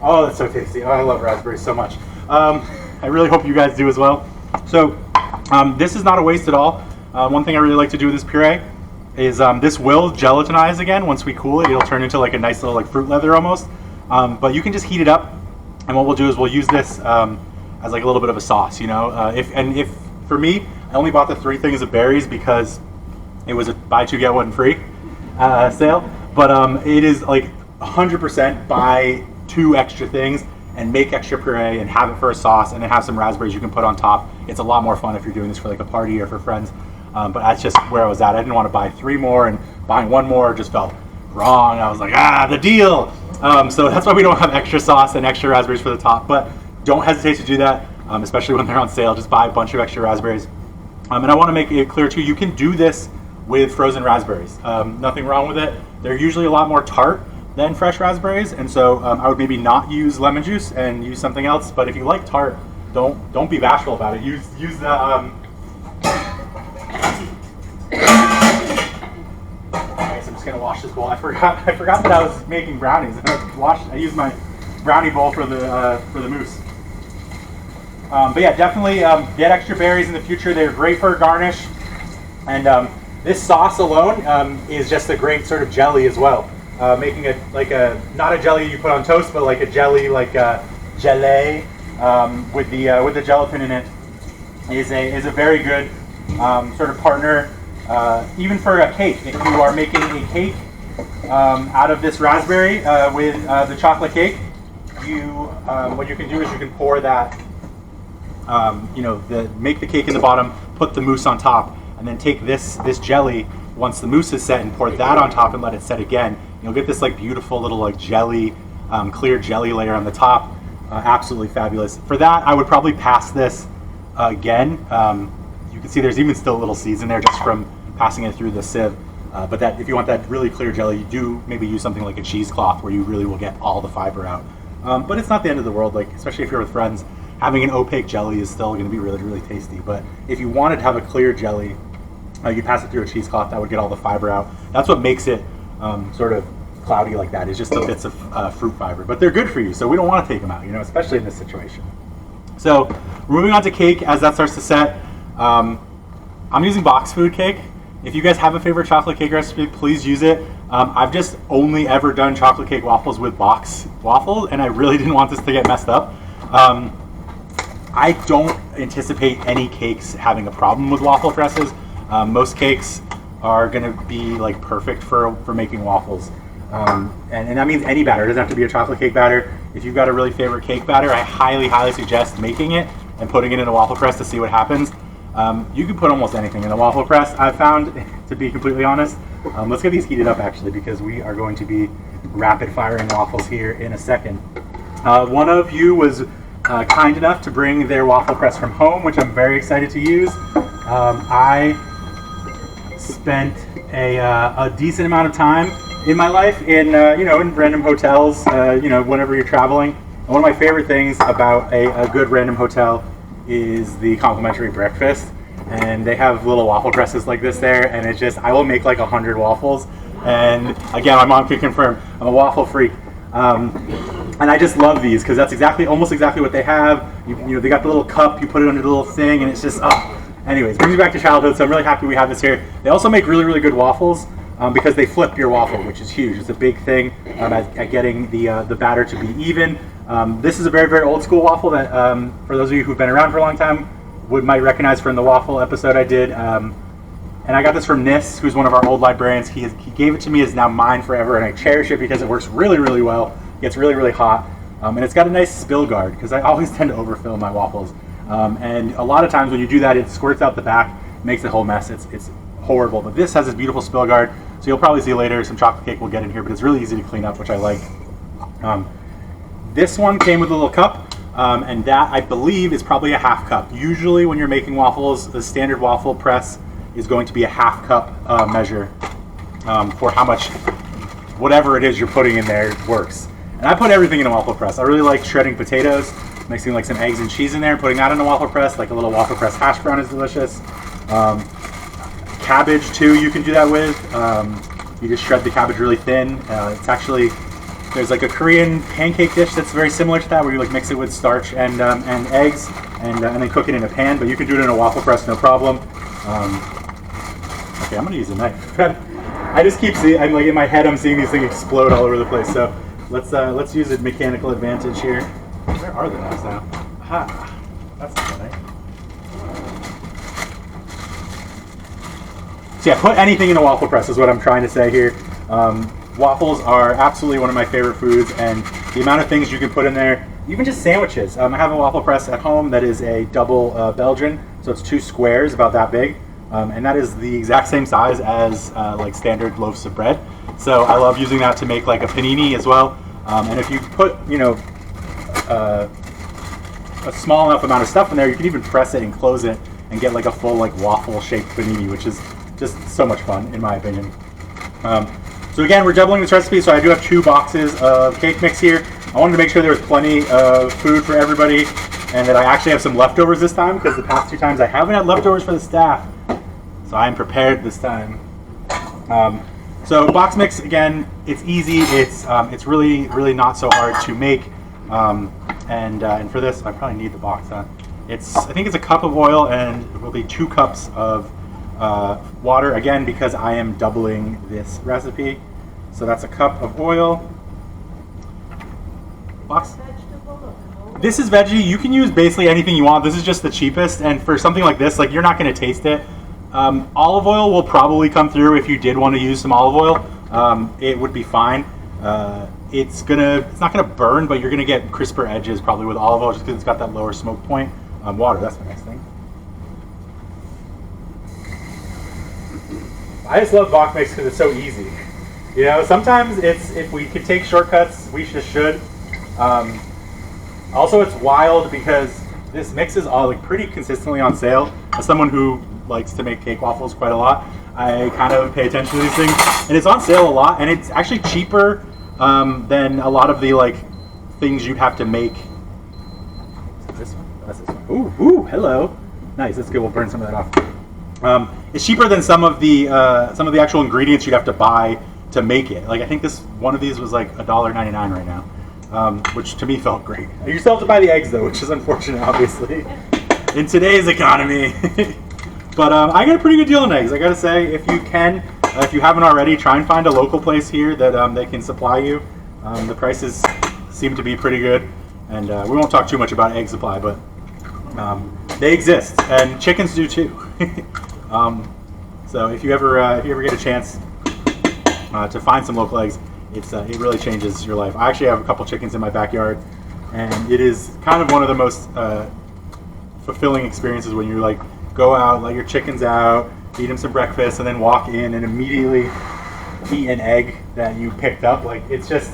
Oh, that's so tasty. Oh, I love raspberries so much. I really hope you guys do as well. So this is not a waste at all. One thing I really like to do with this puree is this will gelatinize again once we cool it. It'll turn into like a nice little like fruit leather almost. But you can just heat it up, and what we'll do is we'll use this as like a little bit of a sauce, you know. If for me, I only bought the 3 things of berries because it was a buy 2 get 1 free sale. But it is like 100% buy 2 extra things and make extra puree and have it for a sauce, and then have some raspberries you can put on top. It's a lot more fun if you're doing this for like a party or for friends. But that's just where I was at. I didn't want to buy 3 more, and buying 1 more just felt wrong. I was like, the deal. So that's why we don't have extra sauce and extra raspberries for the top. But don't hesitate to do that, especially when they're on sale. Just buy a bunch of extra raspberries. And I want to make it clear too, you can do this with frozen raspberries. Nothing wrong with it. They're usually a lot more tart than fresh raspberries, and so I would maybe not use lemon juice and use something else. But if you like tart, don't be bashful about it. Use the. Okay, so I'm just gonna wash this bowl. I forgot that I was making brownies. I used my brownie bowl for the mousse. But yeah, definitely get extra berries in the future. They're great for a garnish, and this sauce alone is just a great sort of jelly as well. Making it like not a jelly you put on toast, but like a jelly, like a gelée with the gelatin in it is a very good sort of partner, even for a cake. If you are making a cake out of this raspberry with the chocolate cake, what you can do is you can pour that, make the cake in the bottom, put the mousse on top, and then take this jelly once the mousse is set and pour that on top and let it set again. You'll get this like beautiful little like jelly, clear jelly layer on the top. Absolutely fabulous. For that, I would probably pass this again. You can see there's even still a little seeds in there just from passing it through the sieve. But that, if you want that really clear jelly, you do maybe use something like a cheesecloth where you really will get all the fiber out. But it's not the end of the world, like especially if you're with friends. Having an opaque jelly is still going to be really, really tasty. But if you wanted to have a clear jelly, you pass it through a cheesecloth, that would get all the fiber out. That's what makes it sort of cloudy like that, is just the bits of fruit fiber. But they're good for you, so we don't want to take them out, especially in this situation. So we're moving on to cake as that starts to set. I'm using box food cake. If you guys have a favorite chocolate cake recipe, please use it. I've just only ever done chocolate cake waffles with box waffles, and I really didn't want this to get messed up. I don't anticipate any cakes having a problem with waffle presses. Most cakes are going to be like perfect for making waffles. And that means any batter. It doesn't have to be a chocolate cake batter. If you've got a really favorite cake batter, I highly, highly suggest making it and putting it in a waffle press to see what happens. You can put almost anything in a waffle press, I've found, to be completely honest. Let's get these heated up actually, because we are going to be rapid firing waffles here in a second. One of you was kind enough to bring their waffle press from home, which I'm very excited to use. I spent a decent amount of time in my life in in random hotels, whenever you're traveling. And one of my favorite things about a good random hotel is the complimentary breakfast, and they have little waffle presses like this there, and it's just, I will make like 100 waffles. And again, my mom can confirm, I'm a waffle freak. And I just love these because that's almost exactly what they have. They got the little cup, you put it under the little thing, and it's just, anyways, brings me back to childhood, so I'm really happy we have this here. They also make really, really good waffles because they flip your waffle, which is huge. It's a big thing at getting the batter to be even. This is a very, very old school waffle that, for those of you who've been around for a long time, might recognize from the waffle episode I did. And I got this from Nis, who's one of our old librarians. He gave it to me, it's now mine forever, and I cherish it because it works really, really well. It gets really, really hot. And it's got a nice spill guard, because I always tend to overfill my waffles. And a lot of times when you do that, it squirts out the back, makes a whole mess. It's horrible. But this has this beautiful spill guard, so you'll probably see later some chocolate cake will get in here, but it's really easy to clean up, which I like. This one came with a little cup, and that, I believe, is probably a half cup. Usually when you're making waffles, the standard waffle press is going to be a half cup measure for how much whatever it is you're putting in there works. And I put everything in a waffle press. I really like shredding potatoes, mixing like some eggs and cheese in there, and putting that in a waffle press. Like a little waffle press hash brown is delicious. Cabbage too, you can do that with. You just shred the cabbage really thin. It's actually, there's like a Korean pancake dish that's very similar to that, where you like mix it with starch and eggs, and then cook it in a pan. But you can do it in a waffle press, no problem. Okay, I'm gonna use a knife. I just keep seeing, I'm like in my head, I'm seeing these things explode all over the place. So let's use a mechanical advantage here. Where are the knives now? Aha, that's not a knife. So yeah, put anything in a waffle press is what I'm trying to say here. Waffles are absolutely one of my favorite foods, and the amount of things you can put in there even just sandwiches. I have a waffle press at home that is a double Belgian, so it's 2 squares about that big, and that is the exact same size as like standard loaves of bread. So I love using that to make like a panini as well. And if you put, you know, a small enough amount of stuff in there, you can even press it and close it and get like a full like waffle shaped panini, which is just so much fun in my opinion. So again, we're doubling this recipe, so I do have 2 boxes of cake mix here. I wanted to make sure there was plenty of food for everybody and that I actually have some leftovers this time, because the past 2 times I haven't had leftovers for the staff. So I am prepared this time. So box mix, again, it's easy. It's really not so hard to make. And for this, I probably need the box. I think it's a cup of oil, and it will be 2 cups of water, again because I am doubling this recipe. So that's a cup of oil. Box. This is veggie. You can use basically anything you want. This is just the cheapest, and for something like this, like, you're not going to taste it. Olive oil will probably come through if you did want to use some olive oil. It would be fine. It's not gonna burn, but you're gonna get crisper edges probably with olive oil, just because it's got that lower smoke point. Water, that's the next thing. I just love box mix because it's so easy. You know, sometimes if we could take shortcuts, we just should. Also, it's wild because this mix is all like pretty consistently on sale. As someone who likes to make cake waffles quite a lot, I kind of pay attention to these things, and it's on sale a lot, and it's actually cheaper than a lot of the like things you'd have to make. This one? That's this one. Ooh, hello. Nice. That's good. We'll burn some of that off. It's cheaper than some of the actual ingredients you'd have to buy to make it. Like, I think one of these was like $1.99 right now, which to me felt great. You still have to buy the eggs though, which is unfortunate, obviously, in today's economy. But I got a pretty good deal on eggs. I gotta say, if you can, if you haven't already, try and find a local place here that they can supply you. The prices seem to be pretty good, and we won't talk too much about egg supply, but they exist, and chickens do too. So if you ever get a chance to find some local eggs, it really changes your life. I actually have a couple chickens in my backyard, and it is kind of one of the most fulfilling experiences when you like go out, let your chickens out, feed them some breakfast, and then walk in and immediately eat an egg that you picked up. Like, it's just,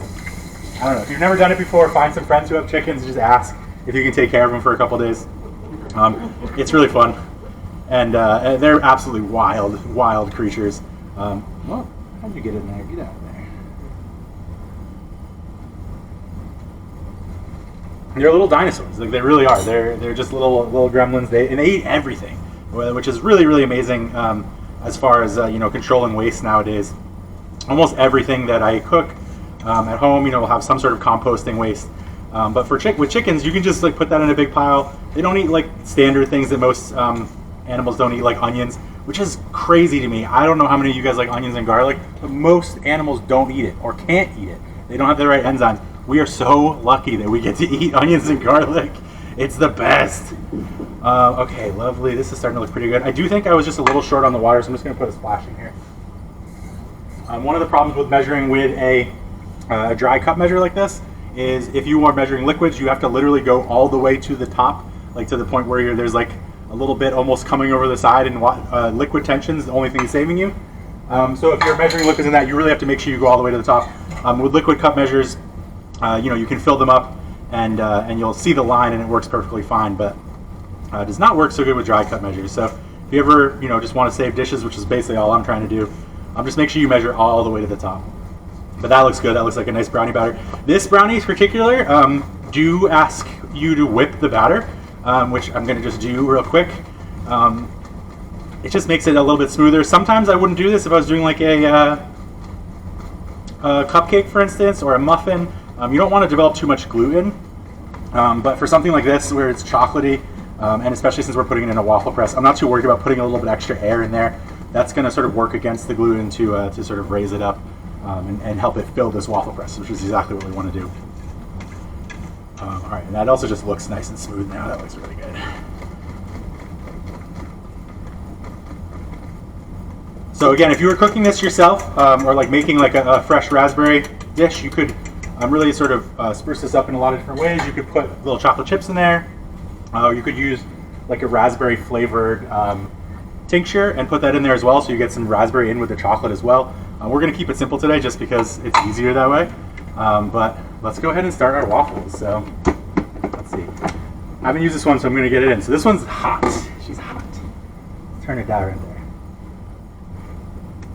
I don't know. If you've never done it before, find some friends who have chickens and just ask if you can take care of them for a couple days. It's really fun, and they're absolutely wild creatures. Well, how'd you get in there? Get out of there. They're little dinosaurs. Like, they really are. They're just little gremlins. They eat everything, which is really amazing as far as controlling waste nowadays. Almost everything that I cook at home, will have some sort of composting waste. But with chickens, you can just like put that in a big pile. They don't eat like standard things that most animals don't eat, like onions, which is crazy to me. I don't know how many of you guys like onions and garlic, but most animals don't eat it or can't eat it. They don't have the right enzymes. We are so lucky that we get to eat onions and garlic. It's the best. Okay, lovely. This is starting to look pretty good. I do think I was just a little short on the water, so I'm just going to put a splash in here. One of the problems with measuring with a dry cup measure like this is if you are measuring liquids, you have to literally go all the way to the top, like to the point where there's like a little bit almost coming over the side, and liquid tension is the only thing saving you. So if you're measuring liquids in that, you really have to make sure you go all the way to the top. With liquid cup measures, you can fill them up, and you'll see the line, and it works perfectly fine. But it does not work so good with dry cup measures. So if you ever just want to save dishes, which is basically all I'm trying to do, just make sure you measure all the way to the top. But that looks good. That looks like a nice brownie batter. This brownie in particular, do ask you to whip the batter, which I'm going to just do real quick. It just makes it a little bit smoother. Sometimes I wouldn't do this if I was doing like a cupcake, for instance, or a muffin. You don't want to develop too much gluten, but for something like this where it's chocolatey, and especially since we're putting it in a waffle press, I'm not too worried about putting a little bit extra air in there. That's going to sort of work against the gluten to sort of raise it up and help it fill this waffle press, which is exactly what we want to do. All right, and that also just looks nice and smooth now. That looks really good. So again, if you were cooking this yourself, or like making like a fresh raspberry dish, you could really sort of spruce this up in a lot of different ways. You could put little chocolate chips in there. You could use like a raspberry flavored tincture and put that in there as well, so you get some raspberry in with the chocolate as well. We're going to keep it simple today just because it's easier that way. But let's go ahead and start our waffles. So let's see. I haven't used this one, so I'm going to get it in. So this one's hot. She's hot. Let's turn it down right there.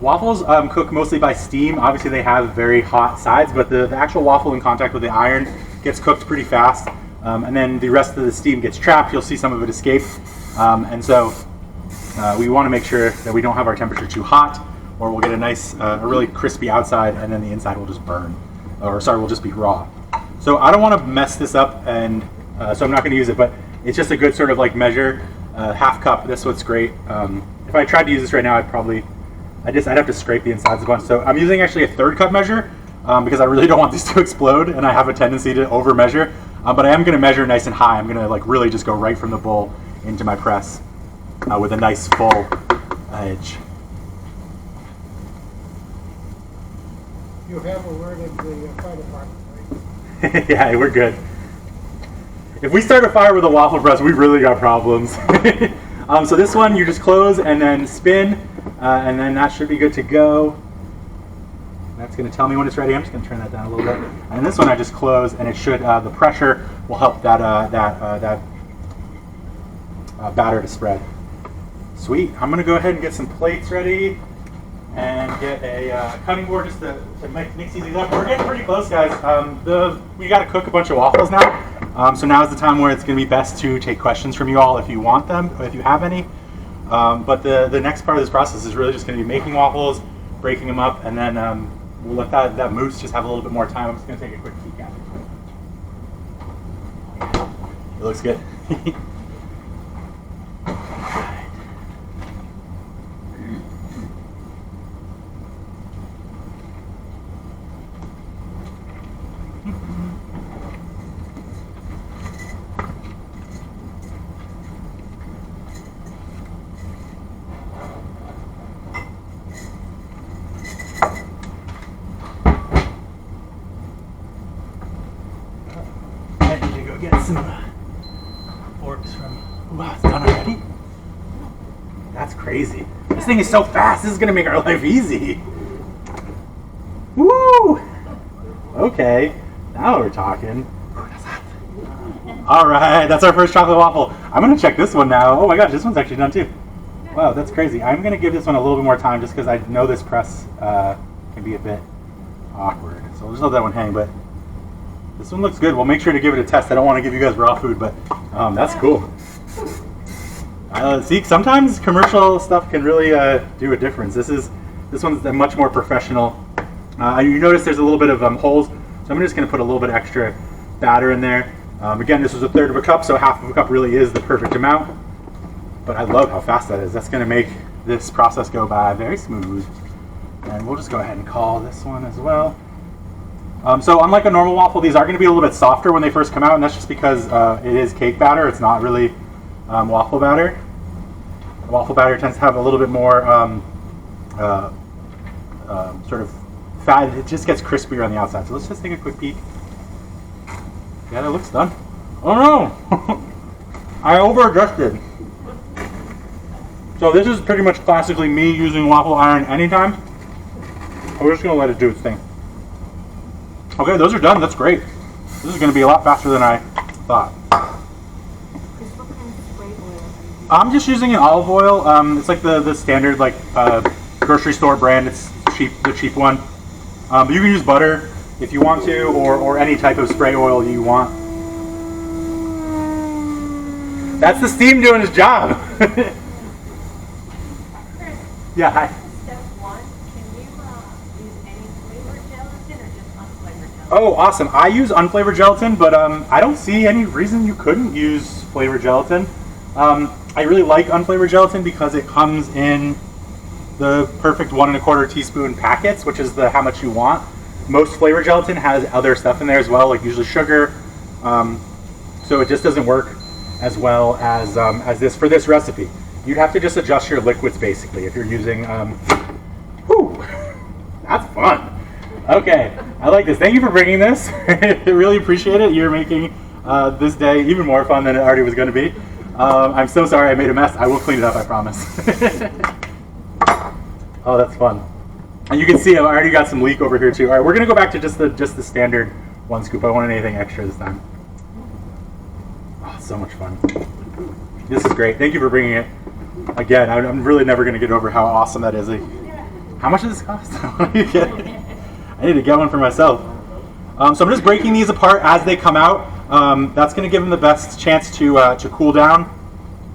Waffles cook mostly by steam. Obviously they have very hot sides, but the actual waffle in contact with the iron gets cooked pretty fast. And then the rest of the steam gets trapped. You'll see some of it escape. And so we want to make sure that we don't have our temperature too hot, or we'll get a nice, a really crispy outside, and then the inside will just burn. Or sorry, will just be raw. So I don't want to mess this up, and so I'm not going to use it, but it's just a good sort of like measure. Half cup, this one's great. If I tried to use this right now, I'd have to scrape the insides a bunch. So I'm using actually a 1/3 cup measure because I really don't want these to explode, and I have a tendency to over measure. But I am going to measure nice and high. I'm going to like really just go right from the bowl into my press with a nice full edge. You have alerted the fire department, right? Yeah, we're good. If we start a fire with a waffle press, we really got problems. So this one, you just close and then spin, and then that should be good to go. That's going to tell me when it's ready. I'm just going to turn that down a little bit. And this one I just close, and it should, the pressure will help that batter to spread. Sweet. I'm going to go ahead and get some plates ready and get a cutting board just to mix these up. We're getting pretty close, guys. We got to cook a bunch of waffles now. So now is the time where it's going to be best to take questions from you all if you want them, if you have any. But the next part of this process is really just going to be making waffles, breaking them up, and then we'll let that mousse just have a little bit more time. I'm just going to take a quick peek at it. It looks good. Get some forks from. Wow, it's done already? That's crazy. This thing is so fast. This is gonna make our life easy. Woo! Okay, now we're talking. All right, that's our first chocolate waffle. I'm gonna check this one now. Oh my gosh, this one's actually done too. Wow, that's crazy. I'm gonna give this one a little bit more time just because I know this press can be a bit awkward. So we'll just let that one hang, but this one looks good. We'll make sure to give it a test. I don't want to give you guys raw food, but that's cool. See, sometimes commercial stuff can really do a difference. This one's much more professional. You notice there's a little bit of holes, so I'm just going to put a little bit extra batter in there. Again, this was 1/3 of a cup, so 1/2 of a cup really is the perfect amount. But I love how fast that is. That's going to make this process go by very smooth. And we'll just go ahead and call this one as well. So unlike a normal waffle, these are going to be a little bit softer when they first come out, and that's just because it is cake batter. It's not really waffle batter. Waffle batter tends to have a little bit more sort of fat. It just gets crispier on the outside. So let's just take a quick peek. Yeah, that looks done. Oh no! I over-adjusted. So this is pretty much classically me using waffle iron anytime. We're just going to let it do its thing. Okay, those are done. That's great. This is going to be a lot faster than I thought. I'm just using an olive oil. It's like the standard like grocery store brand. It's cheap, the cheap one. But you can use butter if you want to, or any type of spray oil you want. That's the steam doing its job. Yeah, hi. Step 1, can you use any flavored gelatin or just unflavored gelatin? Oh, awesome. I use unflavored gelatin, but I don't see any reason you couldn't use flavored gelatin. I really like unflavored gelatin because it comes in the perfect 1 1/4 teaspoon packets, which is how much you want. Most flavored gelatin has other stuff in there as well, like usually sugar. So it just doesn't work as well as this for this recipe. You'd have to just adjust your liquids basically if you're using. Whew, that's fun. Okay, I like this. Thank you for bringing this. I really appreciate it. You're making this day even more fun than it already was going to be. I'm so sorry I made a mess. I will clean it up, I promise. Oh, that's fun. And you can see I already got some leak over here too. All right, we're going to go back to just the standard 1 scoop. I don't want anything extra this time. Oh, so much fun. This is great. Thank you for bringing it. Again, I'm really never going to get over how awesome that is. Like, how much does this cost? I need to get one for myself. So I'm just breaking these apart as they come out. That's going to give them the best chance to cool down.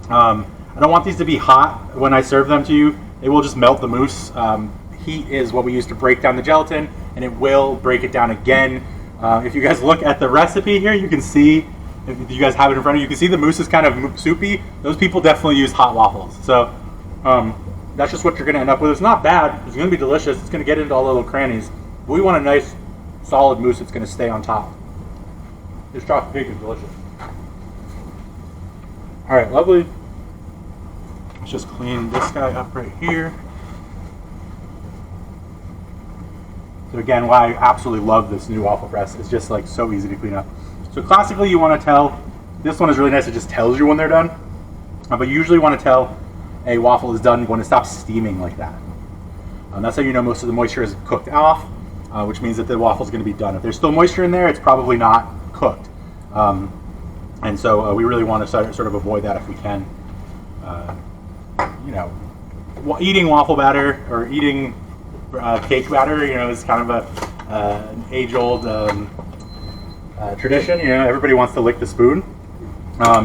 I don't want these to be hot when I serve them to you. They will just melt the mousse. Heat is what we use to break down the gelatin, and it will break it down again. If you guys look at the recipe here, you can see, if you guys have it in front of you, you can see the mousse is kind of soupy. Those people definitely use hot waffles. So that's just what you're going to end up with. It's not bad. It's going to be delicious. It's going to get into all the little crannies. But we want a nice, solid mousse that's going to stay on top. This chocolate cake is delicious. All right, lovely. Let's just clean this guy up right here. So again, why I absolutely love this new waffle press. It's just like so easy to clean up. So classically, you want to tell, this one is really nice. It just tells you when they're done. But you usually want to tell a waffle is done when it stops steaming like that. That's how you know most of the moisture is cooked off, which means that the waffle is going to be done. If there's still moisture in there, it's probably not cooked. And so we really want to sort of avoid that if we can. You know, eating waffle batter or eating cake batter, you know, is kind of an age-old tradition. You know, everybody wants to lick the spoon.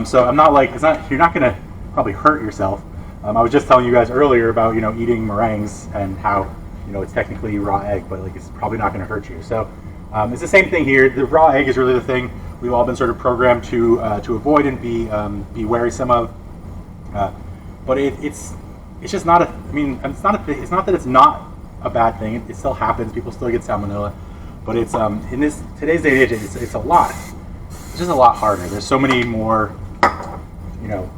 So I'm not like, you're not going to probably hurt yourself. I was just telling you guys earlier about, you know, eating meringues and how, you know, it's technically raw egg, but like it's probably not going to hurt you. So it's the same thing here. The raw egg is really the thing we've all been sort of programmed to avoid and be wary some of. But it's just not a. I mean, it's not a thing. It's not that it's not a bad thing. It still happens. People still get salmonella, but it's in today's day and age, it's a lot. It's just a lot harder. There's so many more, you know,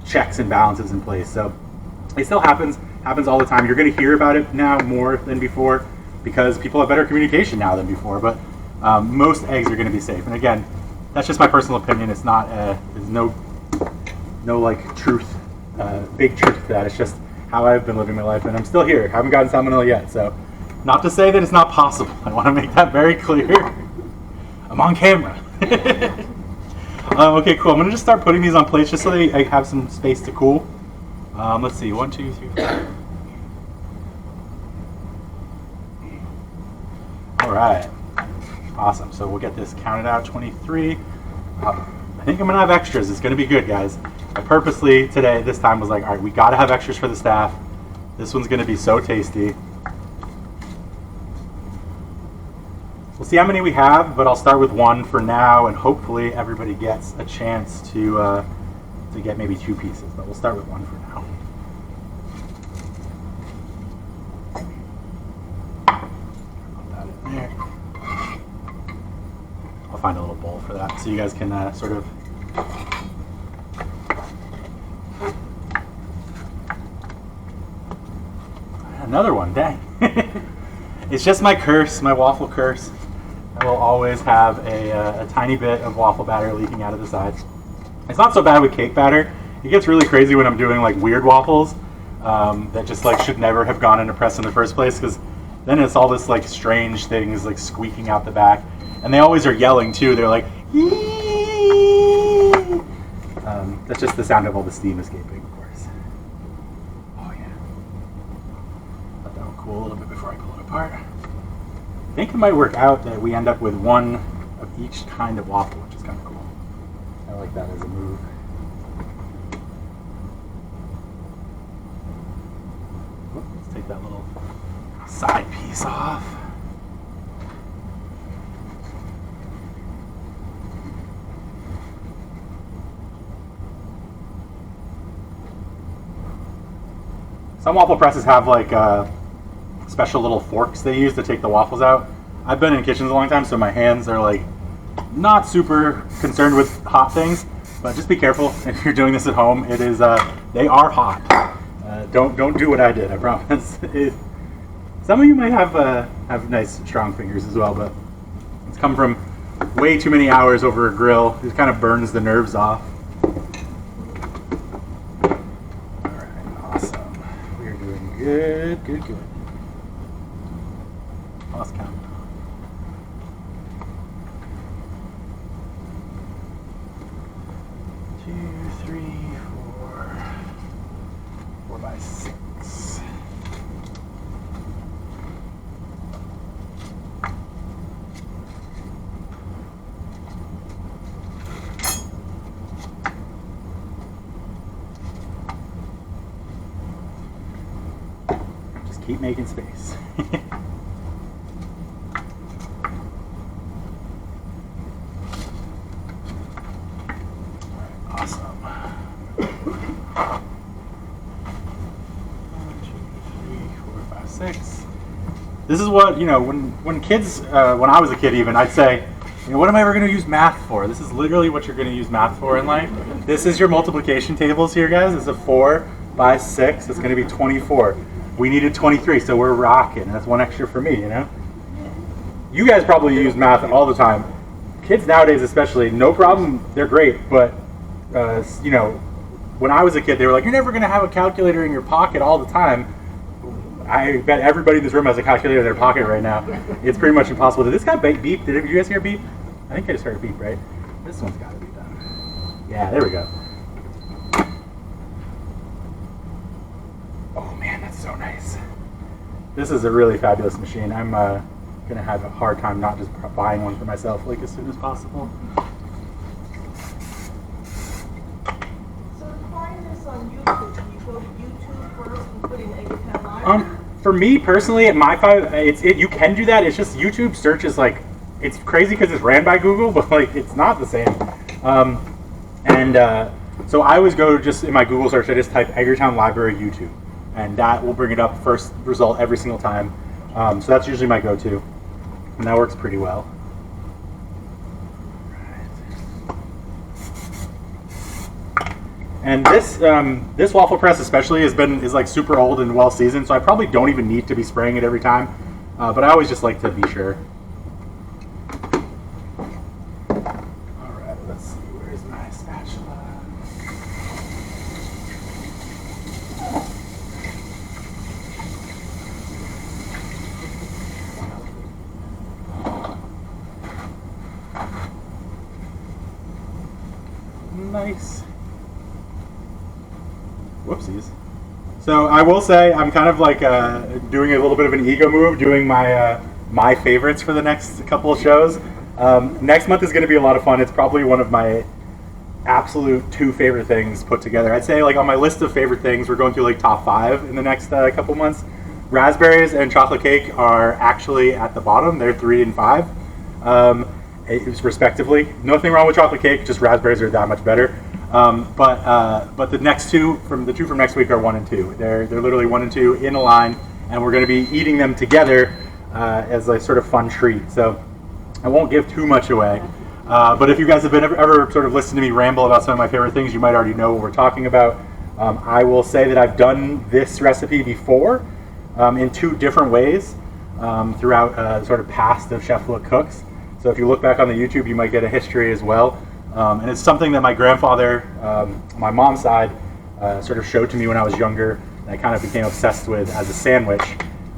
checks and balances in place. So it still happens all the time. You're going to hear about it now more than before because people have better communication now than before. But most eggs are going to be safe. And again, that's just my personal opinion. It's not. There's no like truth, big truth to that. It's just how I've been living my life, and I'm still here. Haven't gotten salmonella yet. So, not to say that it's not possible. I want to make that very clear. I'm on camera. Okay, cool. I'm gonna just start putting these on plates just so I have some space to cool. Let's see, 1, 2, 3, 4. All right, awesome. So we'll get this counted out. 23. I think I'm gonna have extras. It's gonna be good, guys. I purposely today, this time, was like, all right, we gotta have extras for the staff. This one's gonna be so tasty. We'll see how many we have, but I'll start with 1 for now, and hopefully everybody gets a chance to get maybe 2 pieces. But we'll start with 1 for now. Put that in there. I'll find a little bowl for that, so you guys can sort of. Another one, dang. It's just my curse, my waffle curse. I will always have a tiny bit of waffle batter leaking out of the sides. It's not so bad with cake batter. It gets really crazy when I'm doing like weird waffles that just like should never have gone into press in the first place, because then it's all this like strange things like squeaking out the back. And they always are yelling too. They're like, yee! That's just the sound of all the steam escaping, of course. Oh yeah. Let that one cool a little bit before I pull it apart. I think it might work out that we end up with 1 of each kind of waffle, which is kind of cool. I like that as a move. Let's take that little side piece off. Some waffle presses have like special little forks they use to take the waffles out. I've been in kitchens a long time, so my hands are like not super concerned with hot things, but just be careful if you're doing this at home. It is they are hot. Don't do what I did, I promise. Some of you might have nice strong fingers as well, but it's come from way too many hours over a grill. It kind of burns the nerves off. All right, awesome. We are doing good, good, good. Lost count. 2, 3, 4, 4 by 6. Just keep making space. Awesome. 1, 2, 3, 4, 5, 6. This is what, when kids, when I was a kid even, I'd say, what am I ever going to use math for? This is literally what you're going to use math for in life. This is your multiplication tables here, guys. It's a 4 by 6. It's going to be 24. We needed 23, so we're rocking. That's one extra for me, You guys probably use math all the time. Kids nowadays especially, no problem, they're great, but when I was a kid, they were like, you're never going to have a calculator in your pocket all the time. I bet everybody in this room has a calculator in their pocket right now. It's pretty much impossible. Did this guy beep? Did you guys hear a beep? I think I just heard a beep, right? This one's got to be done. Yeah, there we go. Oh man, that's so nice. This is a really fabulous machine. I'm going to have a hard time not just buying one for myself like as soon as possible. On YouTube, can you go to YouTube first and put in Eggertown Library? For me personally, at my you can do that. It's just YouTube search is like, it's crazy because it's ran by Google, but like it's not the same. So I always go just in my Google search, I just type Eggertown Library YouTube, and that will bring it up first result every single time. So that's usually my go-to, and that works pretty well. And this waffle press especially is like super old and well seasoned, so I probably don't even need to be spraying it every time, but I always just like to be sure. All right, let's see, where's my spatula? Nice. Whoopsies. So I will say I'm kind of like doing a little bit of an ego move, doing my favorites for the next couple of shows. Next month is going to be a lot of fun. It's probably one of my absolute 2 favorite things put together. I'd say like on my list of favorite things, we're going through like top 5 in the next couple months. Raspberries and chocolate cake are actually at the bottom. They're 3 and 5, respectively. Nothing wrong with chocolate cake, just raspberries are that much better. But the next two from next week are 1 and 2. They're literally 1 and 2 in a line, and we're going to be eating them together as a sort of fun treat. So I won't give too much away. But if you guys have been ever sort of listened to me ramble about some of my favorite things, you might already know what we're talking about. I will say that I've done this recipe before in 2 different ways throughout sort of past of Chef Look Cooks. So if you look back on the YouTube, you might get a history as well. And it's something that my grandfather, my mom's side, sort of showed to me when I was younger, and I kind of became obsessed with as a sandwich.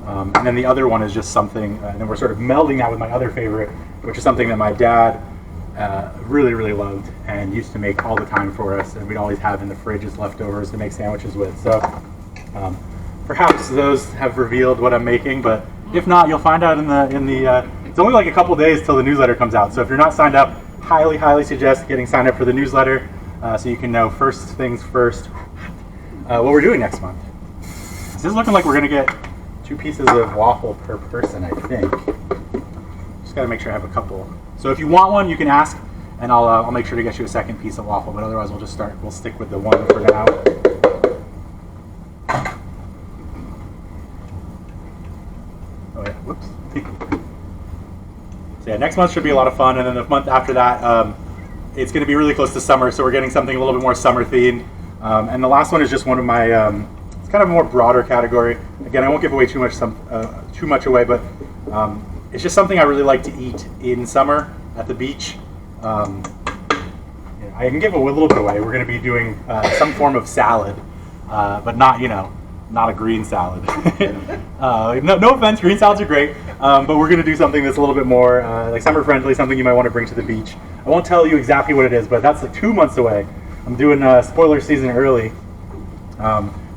And then the other one is just something, and then we're sort of melding that with my other favorite, which is something that my dad really, really loved and used to make all the time for us, and we'd always have in the fridge as leftovers to make sandwiches with. So perhaps those have revealed what I'm making, but if not, you'll find out in the it's only like a couple days till the newsletter comes out. So if you're not signed up, highly suggest getting signed up for the newsletter so you can know first things first what we're doing next month. This is looking like we're going to get 2 pieces of waffle per person, I think. Just got to make sure I have a couple. So if you want one, you can ask, and I'll make sure to get you a second piece of waffle, but otherwise we'll stick with the one for now. Oh yeah, whoops. So yeah, next month should be a lot of fun, and then the month after that, it's going to be really close to summer, so we're getting something a little bit more summer themed. And the last one is just one of my It's kind of a more broader category. Again, I won't give away too much away, but it's just something I really like to eat in summer at the beach. I can give a little bit away. We're going to be doing some form of salad, but not a green salad. No offense, green salads are great, but we're going to do something that's a little bit more like summer friendly, something you might want to bring to the beach. I won't tell you exactly what it is, but that's like 2 months away. I'm doing spoiler season early,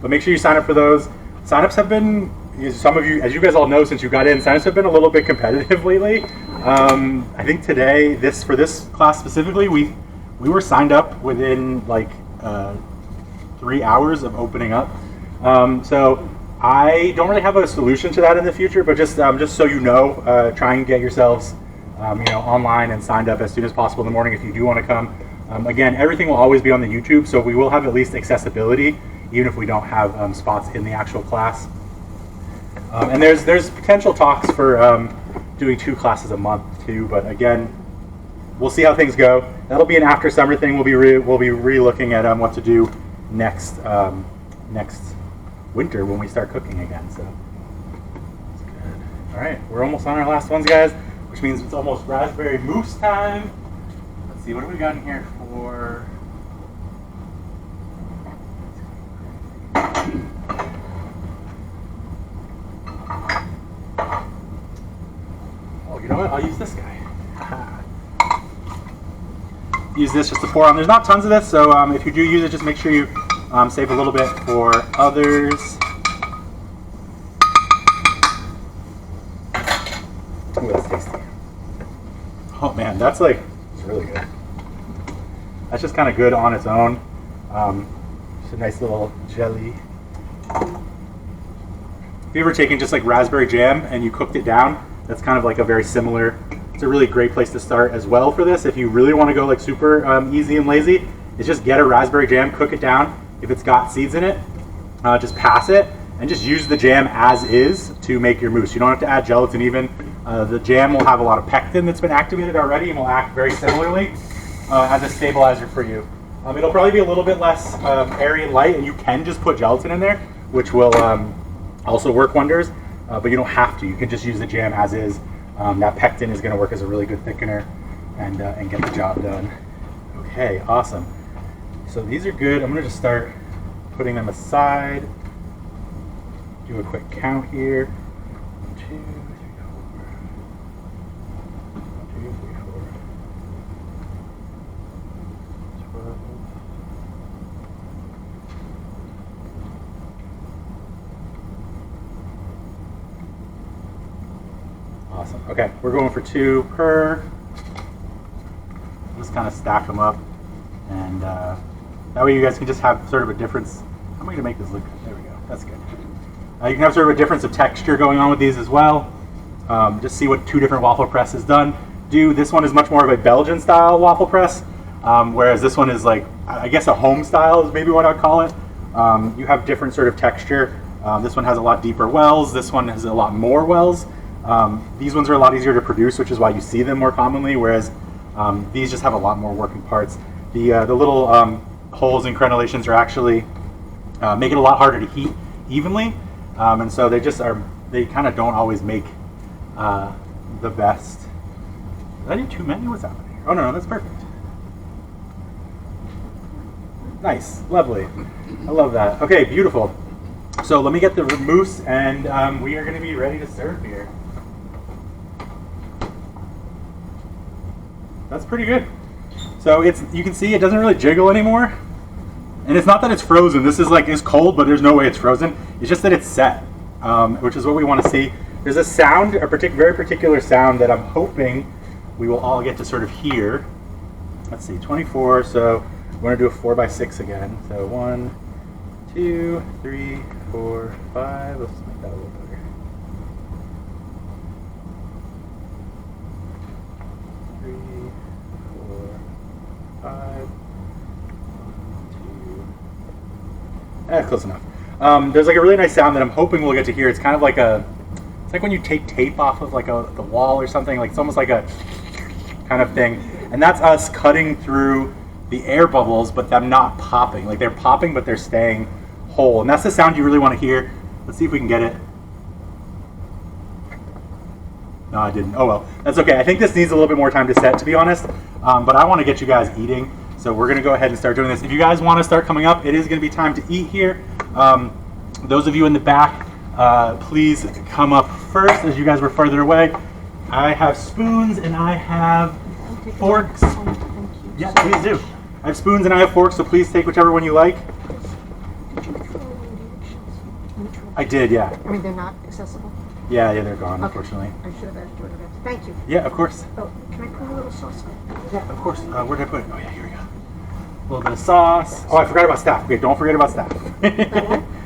but make sure you sign up for those. Signups have been, some of you, as you guys all know since you got in, signups have been a little bit competitive lately. I think today, for this class specifically, we were signed up within like 3 hours of opening up. So I don't really have a solution to that in the future, but just so you know, try and get yourselves online and signed up as soon as possible in the morning if you do want to come. Again, everything will always be on the YouTube, so we will have at least accessibility, even if we don't have spots in the actual class. And there's potential talks for doing 2 classes a month too, but again, we'll see how things go. That'll be an after summer thing. We'll be re-looking at what to do next winter when we start cooking again. So that's good. All right, we're almost on our last ones, guys, which means it's almost raspberry mousse time. Let's see, what have we got in here for? Oh, you know what? I'll use this guy. Use this just to pour on. There's not tons of this, so if you do use it, just make sure you save a little bit for others. Ooh, that's tasty. Oh man, it's really good. That's just kind of good on its own. Just a nice little jelly. If you ever taken just like raspberry jam and you cooked it down, that's kind of like a very similar. It's a really great place to start as well for this. If you really want to go like super easy and lazy, is just get a raspberry jam, cook it down. If it's got seeds in it, just pass it and just use the jam as is to make your mousse. You don't have to add gelatin even. The jam will have a lot of pectin that's been activated already and will act very similarly as a stabilizer for you. It'll probably be a little bit less airy and light, and you can just put gelatin in there, which will also work wonders, but you don't have to. You can just use the jam as is. That pectin is going to work as a really good thickener and get the job done. Okay, awesome. So these are good. I'm going to just start putting them aside. Do a quick count here. 1, 2, 3, 4. 1, 2, 3, 4, 12. Awesome. Okay, we're going for 2 per. Just kind of stack them up, and that way you guys can just have sort of a difference. How am I going to make this look? There we go. That's good. You can have sort of a difference of texture going on with these as well. Just see what 2 different waffle press has done. This one is much more of a Belgian style waffle press, whereas this one is like, I guess a home style is maybe what I'd call it. You have different sort of texture. This one has a lot deeper wells. This one has a lot more wells. These ones are a lot easier to produce, which is why you see them more commonly, whereas these just have a lot more working parts. The little holes and crenellations are actually make it a lot harder to heat evenly, and so they kind of don't always make the best. Did I do too many? What's happening here? Oh no, that's perfect. Nice, lovely. I love that. Okay, beautiful. So let me get the mousse, and we are going to be ready to serve here. That's pretty good. So you can see it doesn't really jiggle anymore. And it's not that it's frozen. This is it's cold, but there's no way it's frozen. It's just that it's set, which is what we want to see. There's a sound, very particular sound that I'm hoping we will all get to sort of hear. Let's see, 24, so we're going to do a 4x6 again. So 1, 2, 3, 4, 5. Let's make that a little better. 3, 4, 5. 1, 2. Close enough. There's a really nice sound that I'm hoping we'll get to hear. It's kind of it's like when you take tape off of the wall or something. It's almost like a kind of thing. And that's us cutting through the air bubbles, but them not popping. They're popping, but they're staying pull, and that's the sound you really want to hear. Let's see if we can get it. No, I didn't. Oh well, that's okay. I think this needs a little bit more time to set, to be honest. But I want to get you guys eating, so we're gonna go ahead and start doing this. If you guys want to start coming up, it is gonna be time to eat here. Those of you in the back, please come up first, as you guys were further away. I have spoons and I have forks. Yeah, please do. I have spoons and I have forks, so please take whichever one you like. I did, yeah. I mean, they're not accessible. Yeah, they're gone, Okay. unfortunately. I should have asked you. Thank you. Yeah, of course. Oh, can I put a little sauce on? Yeah, of course. Where did I put it? Oh yeah, here we go. A little bit of sauce. Oh, I forgot about staff. Okay, don't forget about staff.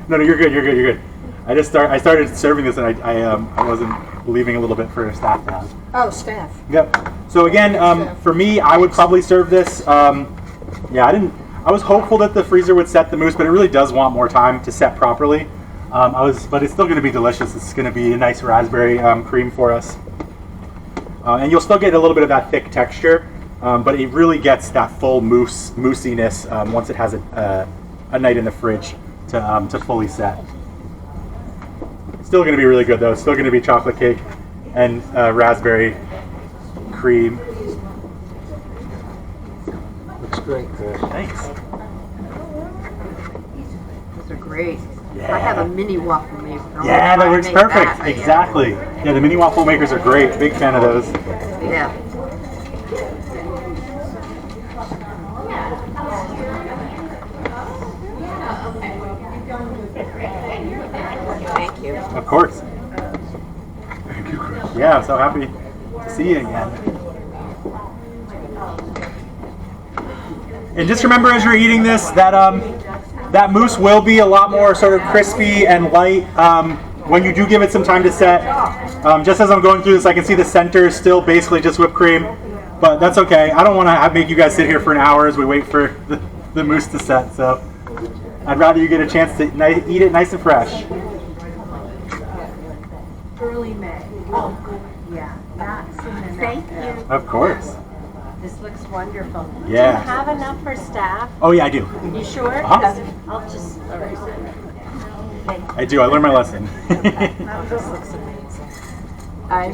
No, you're good. You're good. You're good. I started serving this, and I wasn't leaving a little bit for staff to have. Oh, staff. Yep. So again, for me, I would probably serve this. Yeah, I was hopeful that the freezer would set the mousse, but it really does want more time to set properly. But it's still going to be delicious. It's going to be a nice raspberry cream for us, and you'll still get a little bit of that thick texture, but it really gets that full moussiness once it has a night in the fridge to fully set. It's still going to be really good though. It's still going to be chocolate cake and raspberry cream. Looks great, Chris. Thanks. Those are great. Yeah. I have a mini waffle maker. Yeah, that works perfect. Exactly. Yeah, the mini waffle makers are great. Big fan of those. Yeah. Thank you. Of course. Yeah, I'm so happy to see you again. And just remember as you're eating this that that mousse will be a lot more sort of crispy and light when you do give it some time to set. Just as I'm going through this, I can see the center is still basically just whipped cream, but that's okay. I don't want to make you guys sit here for an hour as we wait for the mousse to set, so I'd rather you get a chance to eat it nice and fresh. Early May. Oh, yeah, that's in the Thank you. Of course. This looks wonderful. Yeah. Do you have enough for staff? Oh yeah, I do. You sure? Uh-huh. 'Cause I'll just. All right. I do. I learned my lesson. This looks amazing. I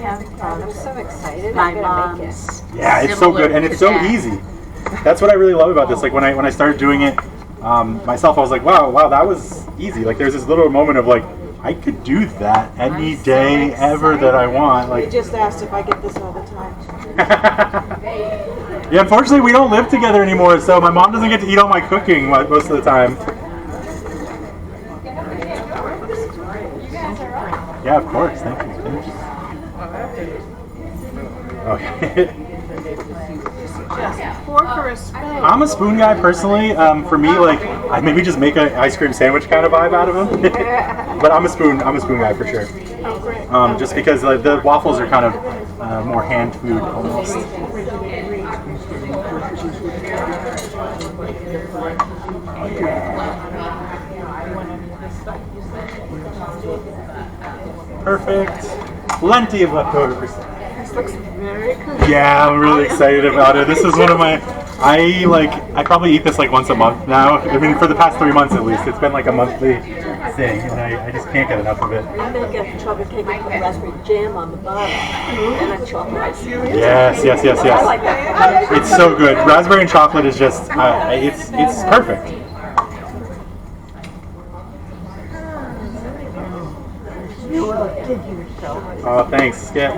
have I'm so excited. my I'm gonna make it. mom's. Yeah, it's so good and it's so easy. That's what I really love about this. Like when I started doing it myself, I was like, wow, that was easy. Like there's this little moment of like, I could do that any day ever that I want. They Like, just asked if I get this all the time. yeah, unfortunately we don't live together anymore, so my mom doesn't get to eat all my cooking most of the time. Yeah, of course. Thank you. Okay. Fork or a spoon? I'm a spoon guy personally. For me, like I maybe just make an ice cream sandwich kind of vibe out of them. But I'm a spoon guy for sure. Oh, great. Just because the waffles are kind of more hand food almost. Perfect. Plenty of leftovers. This looks very good. Yeah, I'm really excited about it. This is one of my, I probably eat this like once a month now. I mean, for the past 3 months at least. It's been like a monthly thing, and I just can't get enough of it. I make a chocolate cake and put raspberry jam on the bottom and a chocolate ice cream. Yes. I like that. It's so good. Raspberry and chocolate is just, it's perfect. Oh, thanks, Skip.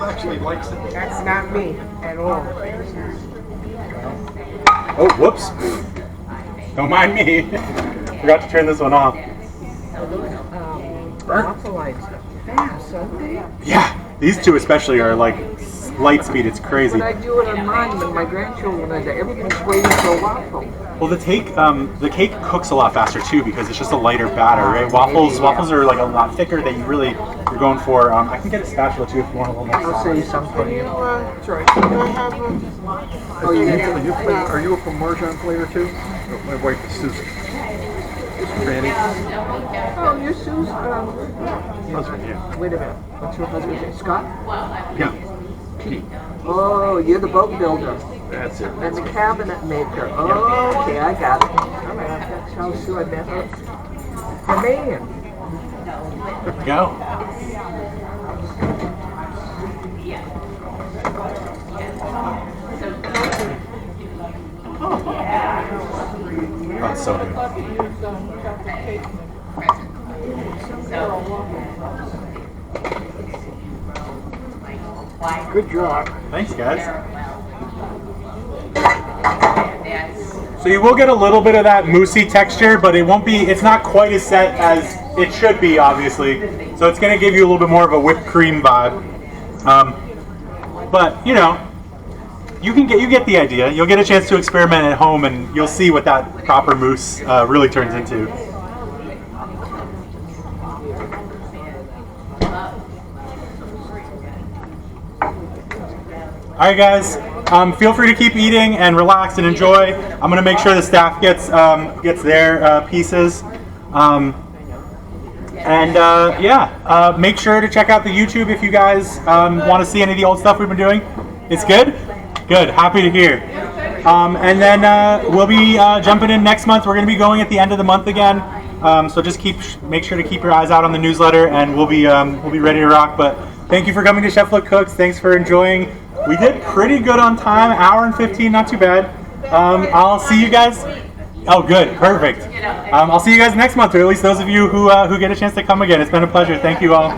Actually likes it. That's not me at all. Oh, whoops. Don't mind me. Forgot to turn this one off. Waffle lights. Fast, aren't they? Yeah, these two especially are like light speed. It's crazy. But I do it on mine with my grandchildren. Everybody's waiting for a waffle. Well, the cake cooks a lot faster too because it's just a lighter batter, right? Waffles are like a lot thicker that you're going for. I can get a spatula too if you want a little more. I'll say something. Sorry, can I have Oh, are you a Parmesan flavor too? Oh, my wife is Susan. Franny. Oh, you're Sue's, Husband, yeah. wait a minute, what's your husband's name, Scott? Yeah. Oh, you're the boat builder That's it. and the cabinet maker. Oh, okay, I got it. All right, that's how Sue I met her. The man. There we go. Oh, it's so good. Good job. Thanks, guys. So you will get a little bit of that moussey texture, but it's not quite as set as it should be, obviously. So it's going to give you a little bit more of a whipped cream vibe. But, you know, you get the idea. You'll get a chance to experiment at home, and you'll see what that proper mousse really turns into. All right, guys. Feel free to keep eating and relax and enjoy. I'm gonna make sure the staff gets their pieces. Make sure to check out the YouTube if you guys want to see any of the old stuff we've been doing. It's good? Good. Happy to hear. And then we'll be jumping in next month. We're gonna be going at the end of the month again. So just make sure to keep your eyes out on the newsletter, and we'll be ready to rock. But thank you for coming to Chef Look Cooks. Thanks for enjoying. We did pretty good on time, hour and 15, not too bad. I'll see you guys. Oh, good, perfect. I'll see you guys next month, or at least those of you who get a chance to come again. It's been a pleasure. Thank you all.